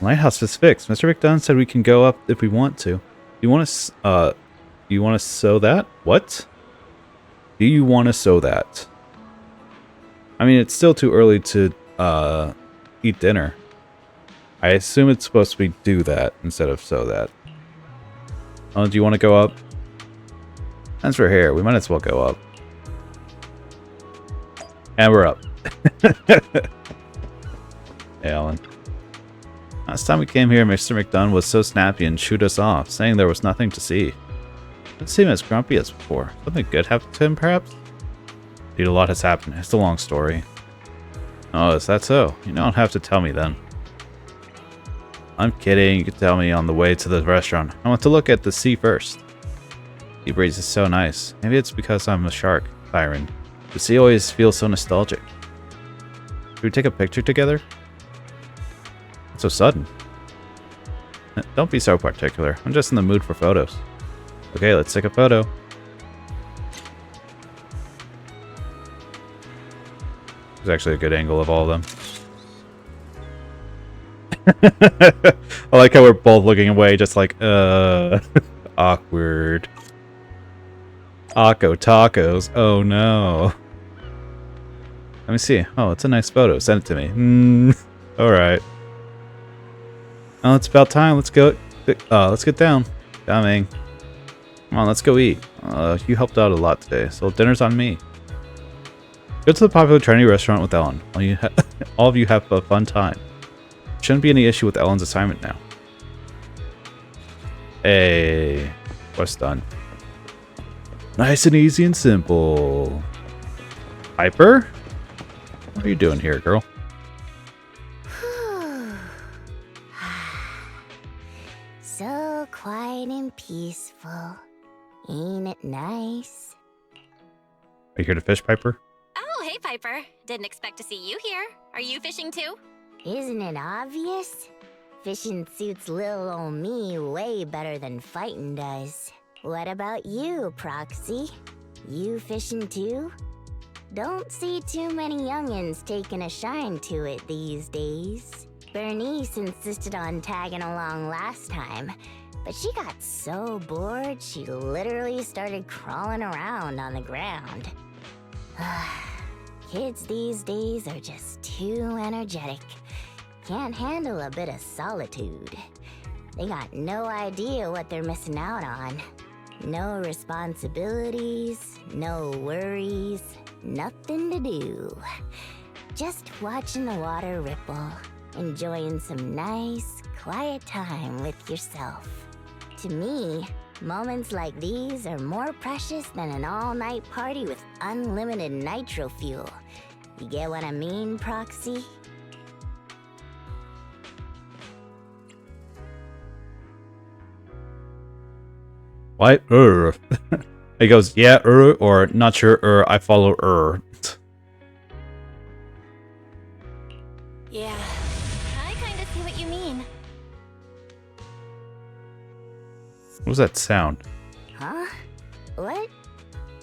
Lighthouse is fixed. Mr. McDunn said we can go up if we want to. You want to sew that? What? Do you want to sew that? I mean, it's still too early to eat dinner. I assume it's supposed to be do that instead of sew that. Oh, do you want to go up? Since we're here, we might as well go up. And we're up. Hey, Alan. Last time we came here, Mr. McDunn was so snappy and shooed us off, saying there was nothing to see. Didn't seem as grumpy as before. Something good happened to him, perhaps? Indeed, a lot has happened. It's a long story. Oh, is that so? You don't have to tell me then. I'm kidding. You can tell me on the way to the restaurant. I want to look at the sea first. Sea breeze is so nice. Maybe it's because I'm a shark, Byron. The sea always feels so nostalgic. Should we take a picture together? It's so sudden. Don't be so particular. I'm just in the mood for photos. Okay, let's take a photo. There's actually a good angle of all of them. I like how we're both looking away, just like, awkward. Akko tacos. Oh no. Let me see. Oh, it's a nice photo. Send it to me. Alright. Oh, it's about time. Let's go. Let's get down. Coming. Come on, let's go eat. You helped out a lot today, so dinner's on me. Go to the popular trendy restaurant with Ellen. All of you have a fun time. Shouldn't be any issue with Ellen's assignment now. Hey, quest done. Nice and easy and simple. Piper? What are you doing here, girl? So quiet and peaceful. Ain't it nice? Are you here to fish, Piper? Oh, hey, Piper. Didn't expect to see you here. Are you fishing too? Isn't it obvious? Fishing suits little ol' me way better than fighting does. What about you, Proxy? You fishing too? Don't see too many youngins taking a shine to it these days. Bernice insisted on tagging along last time, but she got so bored she literally started crawling around on the ground. Kids these days are just too energetic. Can't handle a bit of solitude. They got no idea what they're missing out on. No responsibilities, no worries, nothing to do. Just watching the water ripple, enjoying some nice, quiet time with yourself. To me, moments like these are more precious than an all-night party with unlimited nitro fuel. You get what I mean, Proxy? Why? He goes, yeah, or not sure, I follow, Yeah, I kind of see what you mean. What was that sound? Huh? What?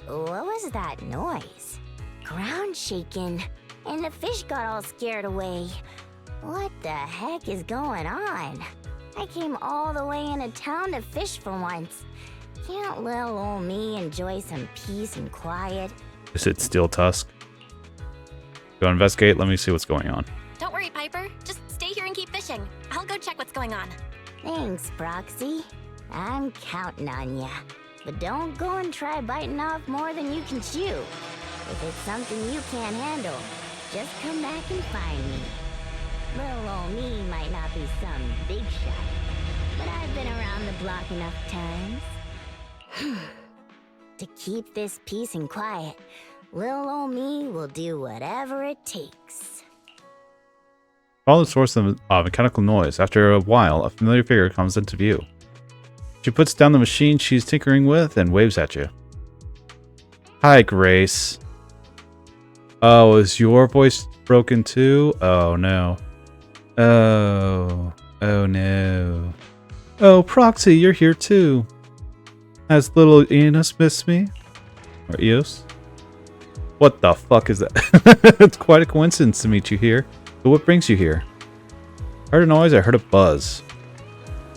What was that noise? Ground shaking, and the fish got all scared away. What the heck is going on? I came all the way into town to fish for once. Can't little old me enjoy some peace and quiet? Is it Steel Tusk? Go investigate, let me see what's going on. Don't worry, Piper. Just stay here and keep fishing. I'll go check what's going on. Thanks, Proxy. I'm counting on ya. But don't go and try biting off more than you can chew. If it's something you can't handle, just come back and find me. Little old me might not be some big shot, but I've been around the block enough times. To keep this peace and quiet, little old me will do whatever it takes. Follow the source of mechanical noise. After a while, a familiar figure comes into view. She puts down the machine she's tinkering with and waves at you. Hi, Grace. Oh, is your voice broken too? Oh, no. Oh. Oh no. Oh, Proxy, you're here too. Has little Enos missed me? Or Eos? What the fuck is that? It's quite a coincidence to meet you here. But what brings you here? I heard a noise, I heard a buzz.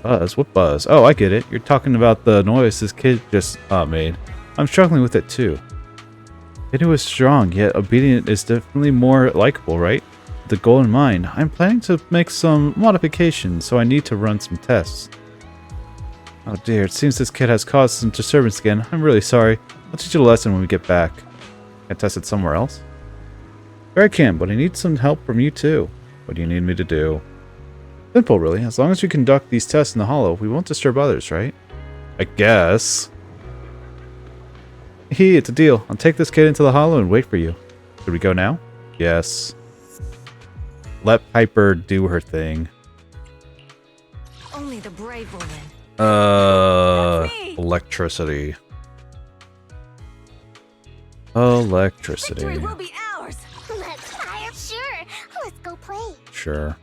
Buzz? What buzz? Oh, I get it. You're talking about the noise this kid just made. I'm struggling with it too. It was strong, yet obedient is definitely more likable, right? With the goal in mind, I'm planning to make some modifications, so I need to run some tests. Oh dear, it seems this kid has caused some disturbance again. I'm really sorry. I'll teach you a lesson when we get back. Can I test it somewhere else? Sure I can, but I need some help from you too. What do you need me to do? Simple, really. As long as we conduct these tests in the hollow, we won't disturb others, right? I guess. It's a deal. I'll take this kid into the hollow and wait for you. Should we go now? Yes. Let Piper do her thing. Only the brave will win. Electricity. Electricity. Victory will be ours. Let's fire. Sure. Let's go play. Sure.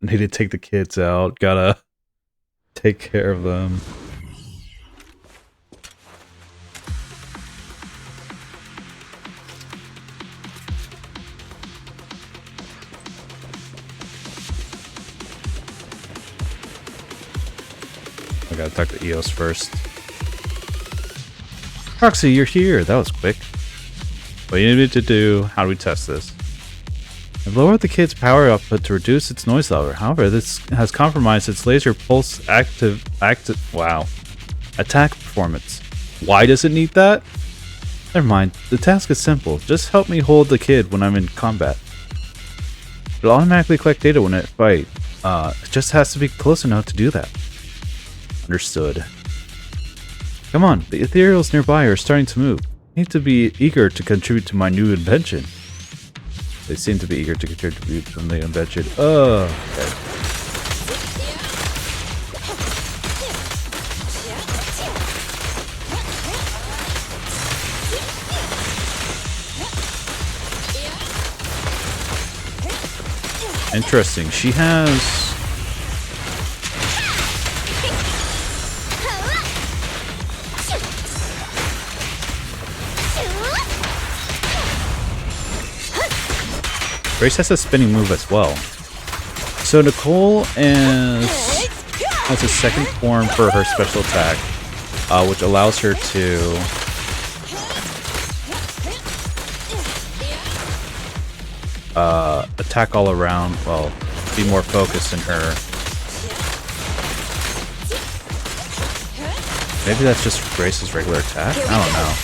Need to take the kids out. Gotta take care of them. I gotta talk to Eos first. Proxy, you're here. That was quick. What do you need me to do? How do we test this? I've lowered the kid's power output to reduce its noise level. However, this has compromised its laser pulse attack performance. Why does it need that? Never mind. The task is simple. Just help me hold the kid when I'm in combat. It'll automatically collect data when it fight. It just has to be close enough to do that. Understood. Come on, the ethereals nearby are starting to move. I need to be eager to contribute to my new invention. They seem to be eager to contribute to the invention. Okay. Interesting. She has... Grace has a spinning move as well. So Nicole has a second form for her special attack, which allows her to attack all around, well, be more focused in her. Maybe that's just Grace's regular attack? I don't know.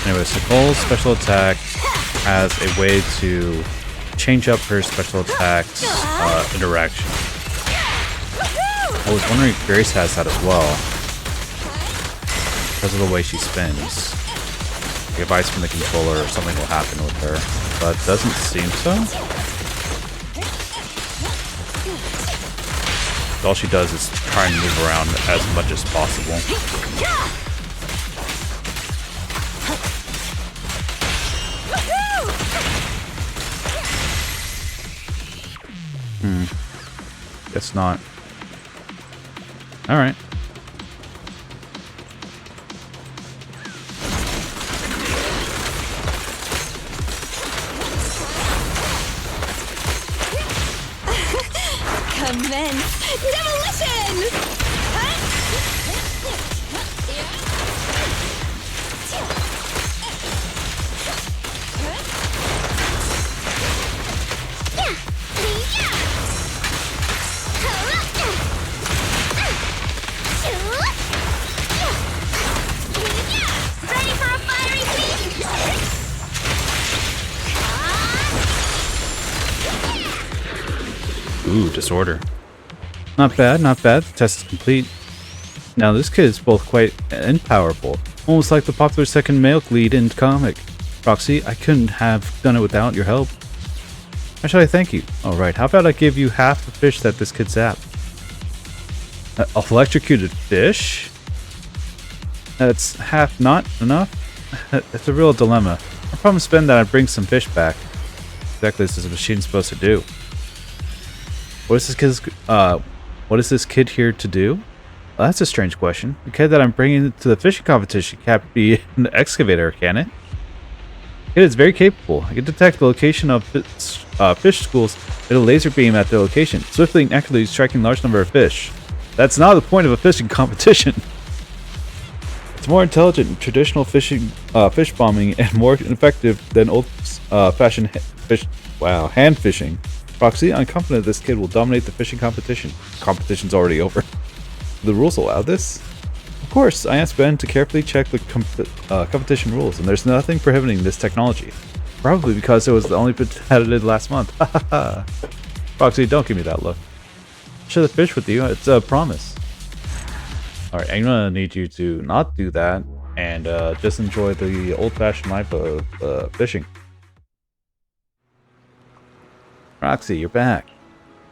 Anyways, Nicole's special attack has a way to change up her special attack's interaction. I was wondering if Grace has that as well, because of the way she spins. Like if I spin the controller, something will happen with her, but it doesn't seem so. All she does is try and move around as much as possible. Guess not. Alright. Commence demolition! Ooh, disorder. Not bad, not bad. The test is complete. Now this kid is both quite and powerful. Almost like the popular second male lead in comic. Roxy, I couldn't have done it without your help. How should I thank you? Alright, how about I give you half the fish that this kid zapped? Electrocuted fish? That's half not enough? It's a real dilemma. I promised Ben that I'd bring some fish back. Exactly this is a machine supposed to do. What is this kid here to do? Well, that's a strange question. The kid that I'm bringing to the fishing competition can't be an excavator, can it? The kid is very capable. I can detect the location of fish schools with a laser beam at their location, swiftly and accurately striking a large number of fish. That's not the point of a fishing competition. It's more intelligent than traditional fish bombing and more effective than old-fashioned hand fishing. Proxy, I'm confident this kid will dominate the fishing competition. Competition's already over. The rules allow this? Of course, I asked Ben to carefully check the competition rules, and there's nothing prohibiting this technology. Probably because it was the only patented last month. Hahaha. Proxy, don't give me that look. Share the fish with you, it's a promise. Alright, I'm gonna need you to not do that and just enjoy the old-fashioned life of fishing. Roxy, you're back.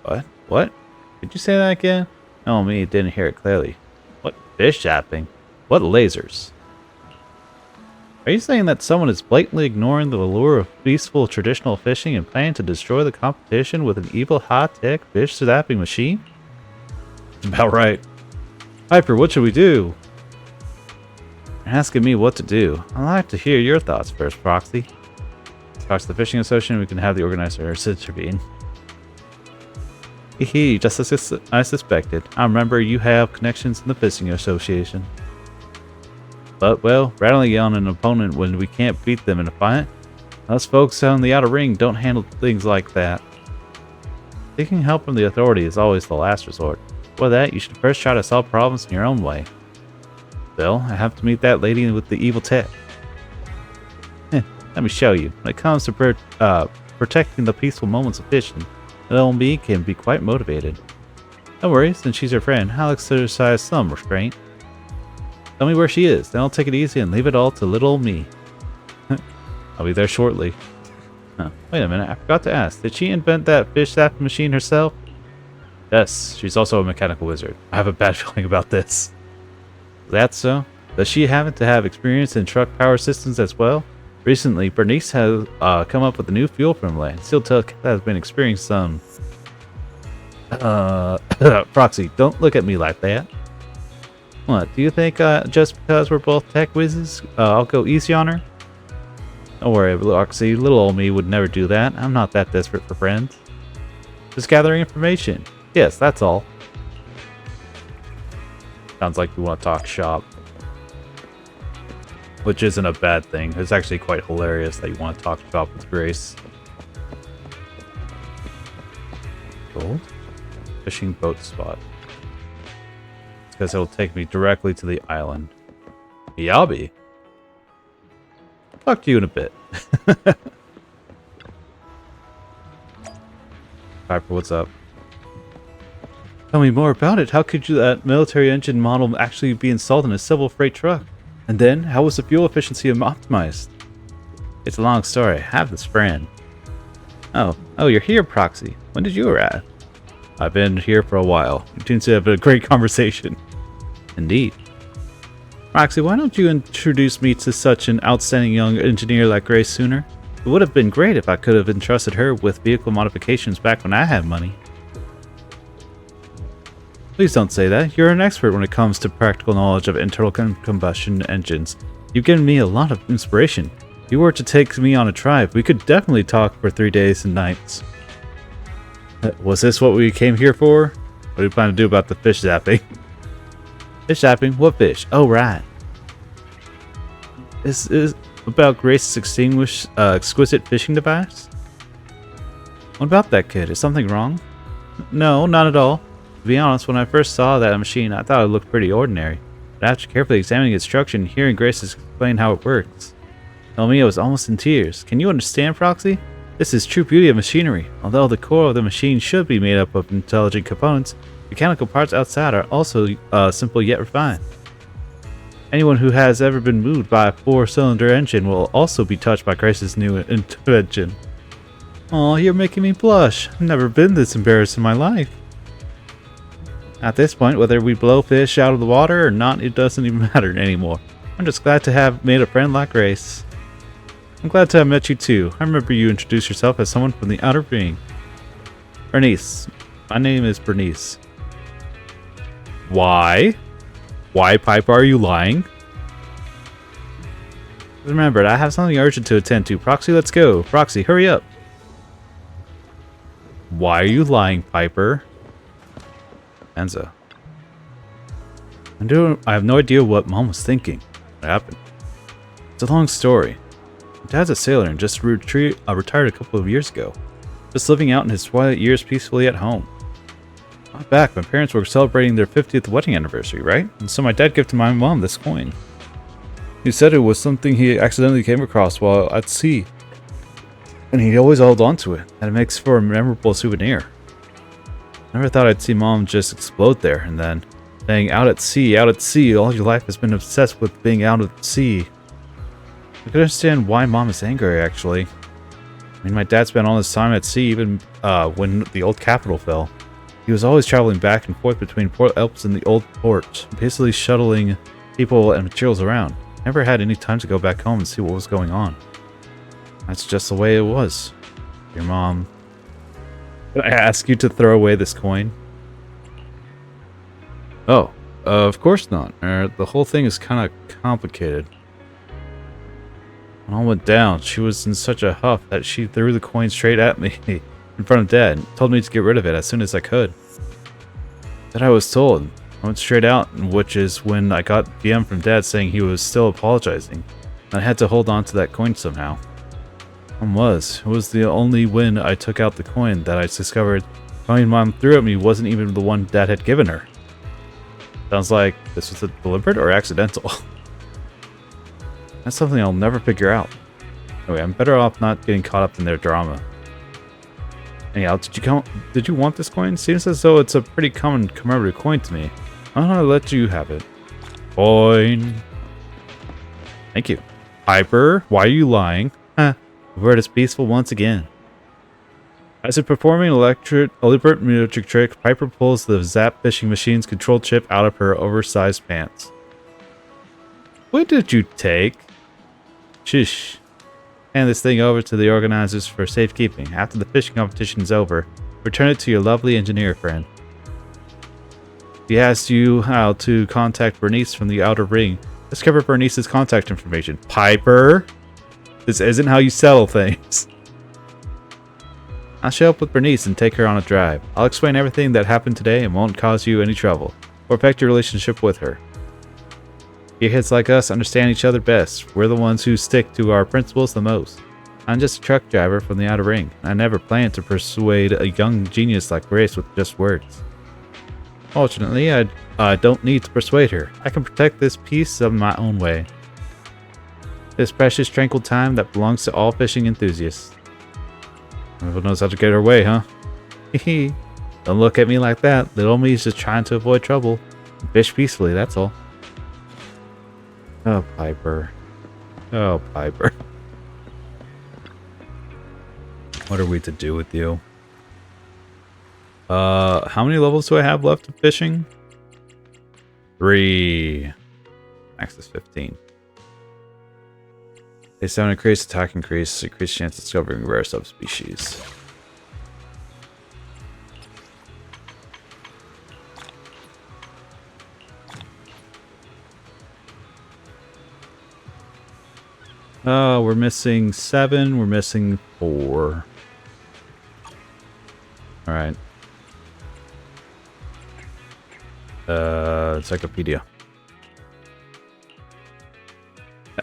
What? What? Did you say that again? No, me didn't hear it clearly. What fish zapping? What lasers? Are you saying that someone is blatantly ignoring the allure of peaceful traditional fishing and planning to destroy the competition with an evil high-tech fish zapping machine? That's about right. Hyper, what should we do? You're asking me what to do. I'd like to hear your thoughts first, Proxy. Talk to the Fishing Association, we can have the organizers intervene. Hehe, just as I suspected. I remember you have connections in the Fishing Association. But, well, rattling on an opponent when we can't beat them in a fight? Us folks on the outer ring don't handle things like that. Seeking help from the authority is always the last resort. For that, you should first try to solve problems in your own way. Well, I have to meet that lady with the evil tech. Let me show you. When it comes to protecting the peaceful moments of fishing, little me can be quite motivated. Don't worry, since she's your friend, I'll exercise some restraint. Tell me where she is, then I'll take it easy and leave it all to little me. I'll be there shortly. Wait a minute, I forgot to ask. Did she invent that fish zapping machine herself? Yes, she's also a mechanical wizard. I have a bad feeling about this. Is that so? Does she happen to have experience in truck power systems as well? Recently, Bernice has come up with a new fuel formula, and Steel Tuck has been experiencing some... Proxy, don't look at me like that. What, do you think just because we're both tech whizzes, I'll go easy on her? Don't worry, Proxy, little old me would never do that. I'm not that desperate for friends. Just gathering information. Yes, that's all. Sounds like we want to talk shop. Which isn't a bad thing. It's actually quite hilarious that you want to talk shop with Grace. Gold? Fishing boat spot. It's because it'll take me directly to the island. Yabi. Talk to you in a bit. Piper, what's up? Tell me more about it. How could that military engine model actually be installed in a civil freight truck? And then, how was the fuel efficiency optimized? It's a long story. I have this friend. Oh, you're here, Proxy. When did you arrive? I've been here for a while. You seem to have a great conversation. Indeed. Proxy, why don't you introduce me to such an outstanding young engineer like Grace sooner? It would have been great if I could have entrusted her with vehicle modifications back when I had money. Please don't say that. You're an expert when it comes to practical knowledge of internal combustion engines. You've given me a lot of inspiration. If you were to take me on a drive, we could definitely talk for 3 days and nights. Was this what we came here for? What do you plan to do about the fish zapping? Fish zapping? What fish? Oh, right. This is about Grace's exquisite fishing device? What about that kid? Is something wrong? No, not at all. To be honest, when I first saw that machine, I thought it looked pretty ordinary. But after carefully examining its structure and hearing Grace explain how it works, Elmia was almost in tears. Can you understand, Proxy? This is true beauty of machinery. Although the core of the machine should be made up of intelligent components, mechanical parts outside are also simple yet refined. Anyone who has ever been moved by a 4-cylinder engine will also be touched by Grace's new invention. Aw, you're making me blush. I've never been this embarrassed in my life. At this point, whether we blow fish out of the water or not, it doesn't even matter anymore. I'm just glad to have made a friend like Grace. I'm glad to have met you too. I remember you introduced yourself as someone from the Outer Ring. Bernice. My name is Bernice. Why? Why, Piper, are you lying? Remember, I have something urgent to attend to. Proxy, let's go. Proxy, hurry up. Why are you lying, Piper? Enzo. I have no idea what Mom was thinking. What happened? It's a long story. My dad's a sailor and just retired a couple of years ago. Just living out in his twilight years peacefully at home. Not back, my parents were celebrating their 50th wedding anniversary, right? And so my dad gifted my mom this coin. He said it was something he accidentally came across while at sea. And he always held on to it, and it makes for a memorable souvenir. Never thought I'd see Mom just explode there, and then saying out at sea, all your life has been obsessed with being out at sea. I could understand why Mom is angry, actually. I mean, my dad spent all his time at sea, even when the old capital fell. He was always traveling back and forth between Port Elps and the old port, basically shuttling people and materials around. Never had any time to go back home and see what was going on. That's just the way it was. Your mom... Can I ask you to throw away this coin? Oh, of course not. The whole thing is kind of complicated. When all went down, she was in such a huff that she threw the coin straight at me in front of Dad and told me to get rid of it as soon as I could. That I was told. I went straight out, which is when I got DM from Dad saying he was still apologizing. I had to hold on to that coin somehow. It was the only when I took out the coin that I discovered the coin Mom threw at me wasn't even the one Dad had given her. Sounds like this was deliberate or accidental. That's something I'll never figure out. Anyway, I'm better off not getting caught up in their drama. Anyhow, did you want this coin? Seems as though it's a pretty common commemorative coin to me. I'm gonna let you have it. Coin. Thank you. Piper, why are you lying? Huh. The word is peaceful once again. As if performing an elaborate magic trick, Piper pulls the Zap fishing machine's control chip out of her oversized pants. What did you take? Shush. Hand this thing over to the organizers for safekeeping. After the fishing competition is over, return it to your lovely engineer friend. He asks you how to contact Bernice from the Outer Ring. Discover Bernice's contact information. Piper! This isn't how you settle things. I'll show up with Bernice and take her on a drive. I'll explain everything that happened today and won't cause you any trouble, or affect your relationship with her. Gearheads like us understand each other best. We're the ones who stick to our principles the most. I'm just a truck driver from the Outer Ring. I never planned to persuade a young genius like Grace with just words. Fortunately, I don't need to persuade her. I can protect this piece of my own way. This precious, tranquil time that belongs to all fishing enthusiasts. Everyone knows how to get her way, huh? Hehe. Don't look at me like that. Little me's just trying to avoid trouble. Fish peacefully, that's all. Oh, Piper. Oh, Piper. What are we to do with you? How many levels do I have left of fishing? 3. Max is 15. They sound increase, attack increase, increased chance of discovering rare subspecies. We're missing 7, we're missing 4. Alright. Encyclopedia.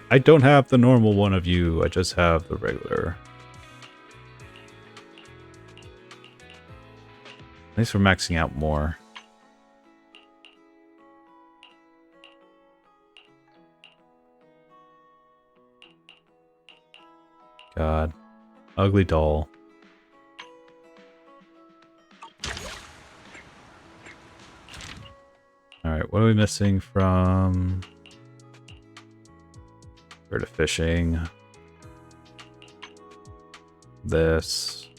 I don't have the normal one of you, I just have the regular. At least we're maxing out more. God. Ugly doll. Alright, what are we missing from... Go to fishing. This.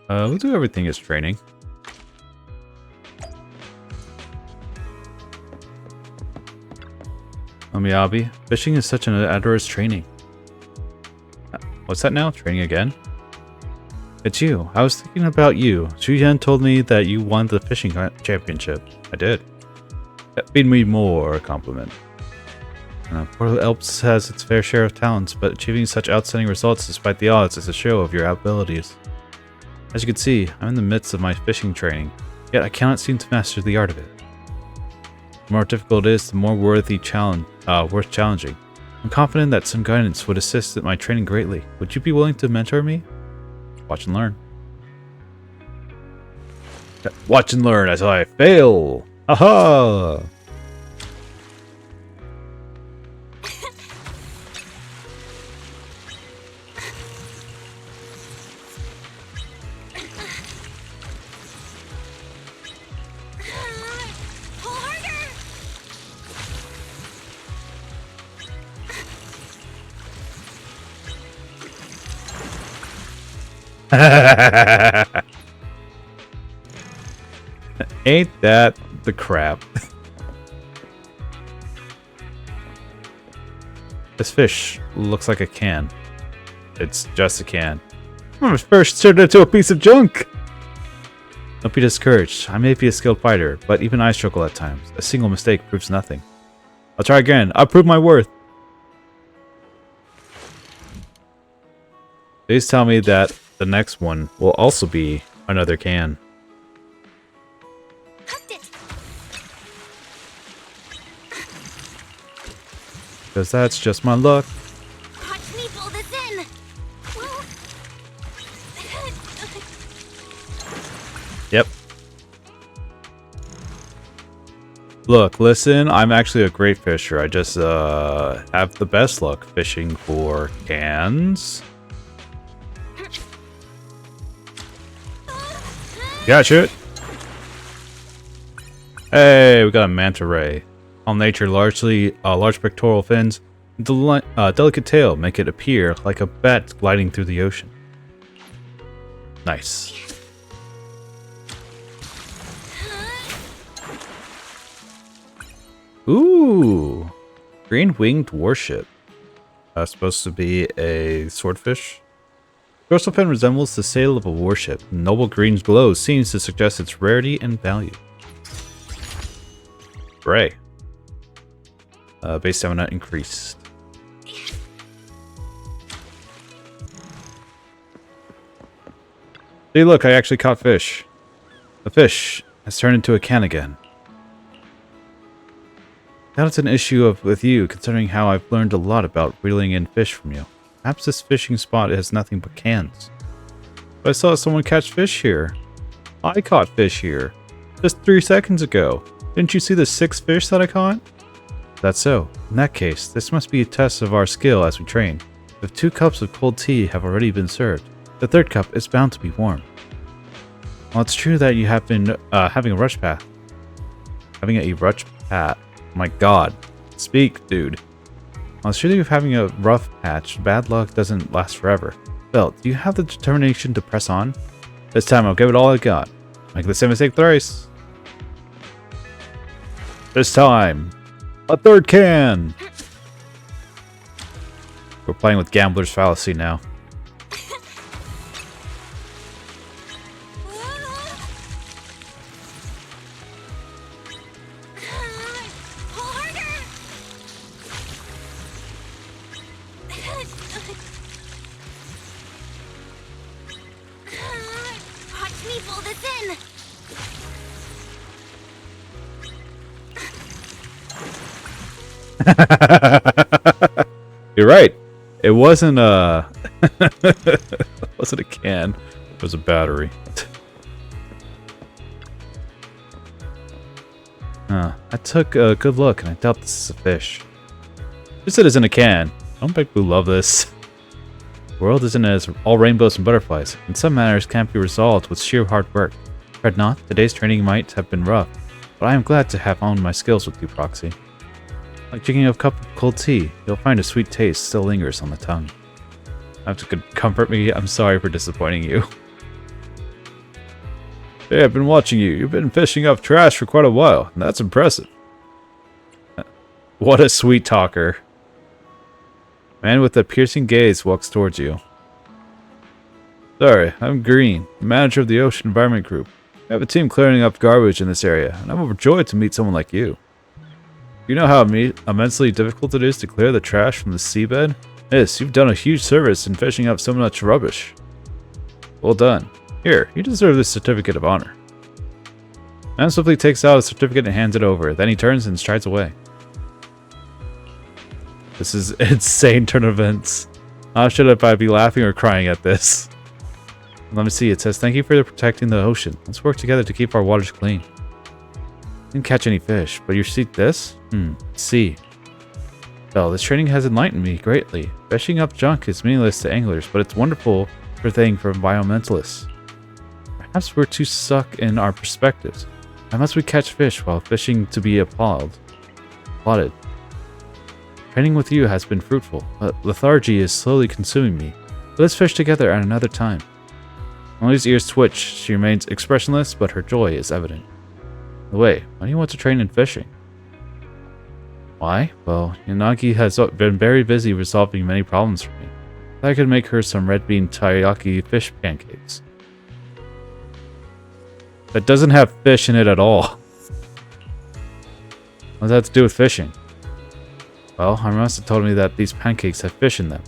We'll do everything as training. Miyabi, fishing is such an adorous training. What's that now? Training again? It's you. I was thinking about you. Shuyan told me that you won the fishing championship. I did. That made me more a compliment. Port Alps has its fair share of talents, but achieving such outstanding results despite the odds is a show of your abilities. As you can see, I'm in the midst of my fishing training, yet I cannot seem to master the art of it. The more difficult it is, the more worth challenging. I'm confident that some guidance would assist in my training greatly. Would you be willing to mentor me? Watch and learn. Watch and learn as I fail! Aha! Ain't that the crap? This fish looks like a can. It's just a can. My fish turned into a piece of junk! Don't be discouraged. I may be a skilled fighter, but even I struggle at times. A single mistake proves nothing. I'll try again. I'll prove my worth. Please tell me that the next one will also be another can. Because that's just my luck. Watch me pull this in. Yep. Look, listen, I'm actually a great fisher. I just have the best luck fishing for cans. Gotcha. Hey, we got a manta ray. All nature, largely large pectoral fins, and delicate tail make it appear like a bat gliding through the ocean. Nice. Ooh, green-winged warship. Supposed to be a swordfish. Dorsal fin resembles the sail of a warship. Noble green's glow seems to suggest its rarity and value. Gray. Base stamina increased. See, look, I actually caught fish. The fish has turned into a can again. Now it's an issue with you, considering how I've learned a lot about reeling in fish from you. Perhaps this fishing spot has nothing but cans. But I saw someone catch fish here. I caught fish here. Just 3 seconds ago. Didn't you see the 6 fish that I caught? That's so. In that case, this must be a test of our skill as we train. If 2 cups of cold tea have already been served, the 3rd cup is bound to be warm. Well, it's true that you have been having a rush path. Having a rush path. My god. Speak, dude. Well, it's true that you're having a rough patch. Bad luck doesn't last forever. Bill, do you have the determination to press on? This time I'll give it all I got. Make the same mistake thrice. This time, a 3rd can! We're playing with gambler's fallacy now. Watch me pull this in. You're right. It wasn't a it wasn't a can. It was a battery. I took a good look and I doubt this is a fish. Just it isn't a can. Don't make Boo love this. The world isn't as all rainbows and butterflies, and some matters can't be resolved with sheer hard work. Fret not, today's training might have been rough, but I am glad to have honed my skills with you, Proxy. Like drinking a cup of cold tea, you'll find a sweet taste still lingers on the tongue. Have to comfort me, I'm sorry for disappointing you. Hey, I've been watching you. You've been fishing up trash for quite a while, and that's impressive. What a sweet talker. Man with a piercing gaze walks towards you. Sorry, I'm Green, manager of the Ocean Environment Group. I have a team clearing up garbage in this area, and I'm overjoyed to meet someone like you. You know how immensely difficult it is to clear the trash from the seabed? Yes, you've done a huge service in fishing up so much rubbish. Well done. Here, you deserve this certificate of honor. Man swiftly takes out a certificate and hands it over. Then he turns and strides away. This is an insane turn of events. How should I be laughing or crying at this? Let me see. It says, thank you for protecting the ocean. Let's work together to keep our waters clean. Didn't catch any fish, but you see this? See. Well, this training has enlightened me greatly. Fishing up junk is meaningless to anglers, but it's wonderful thing for environmentalists. Perhaps we're too stuck in our perspectives. Why must we catch fish while fishing to be applauded? Training with you has been fruitful, but lethargy is slowly consuming me. Let's fish together at another time. Molly's ears twitch. She remains expressionless, but her joy is evident. Wait, why do you want to train in fishing? Why? Well, Yanagi has been very busy resolving many problems for me. I could make her some red bean teriyaki fish pancakes. That doesn't have fish in it at all. What does that have to do with fishing? Well, our master told me that these pancakes have fish in them,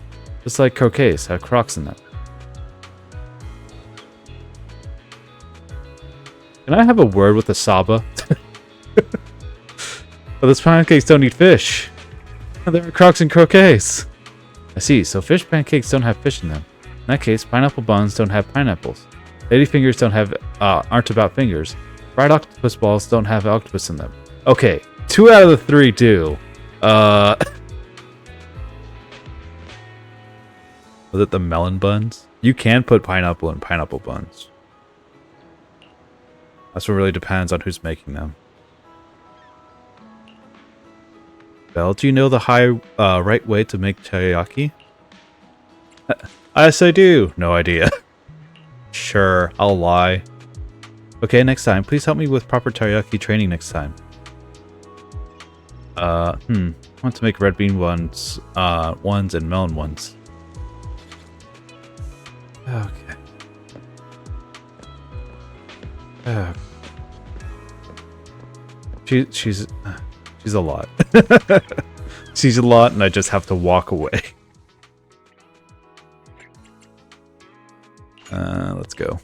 just like croquets have crocs in them. Can I have a word with the Saba? But those pancakes don't eat fish. There are crocs and croquets. I see, so fish pancakes don't have fish in them. In that case, pineapple buns don't have pineapples. Ladyfingers don't have, aren't about fingers. Fried octopus balls don't have octopus in them. Okay, 2 out of the 3 do. Was it the melon buns? You can put pineapple in pineapple buns. That's what really depends on who's making them. Belle, do you know the right way to make teriyaki? Yes, I do. No idea. Sure, I'll lie. Okay, next time, please help me with proper teriyaki training next time. I want to make red bean ones and melon ones. Okay. She's a lot. She's a lot, and I just have to walk away. Let's go.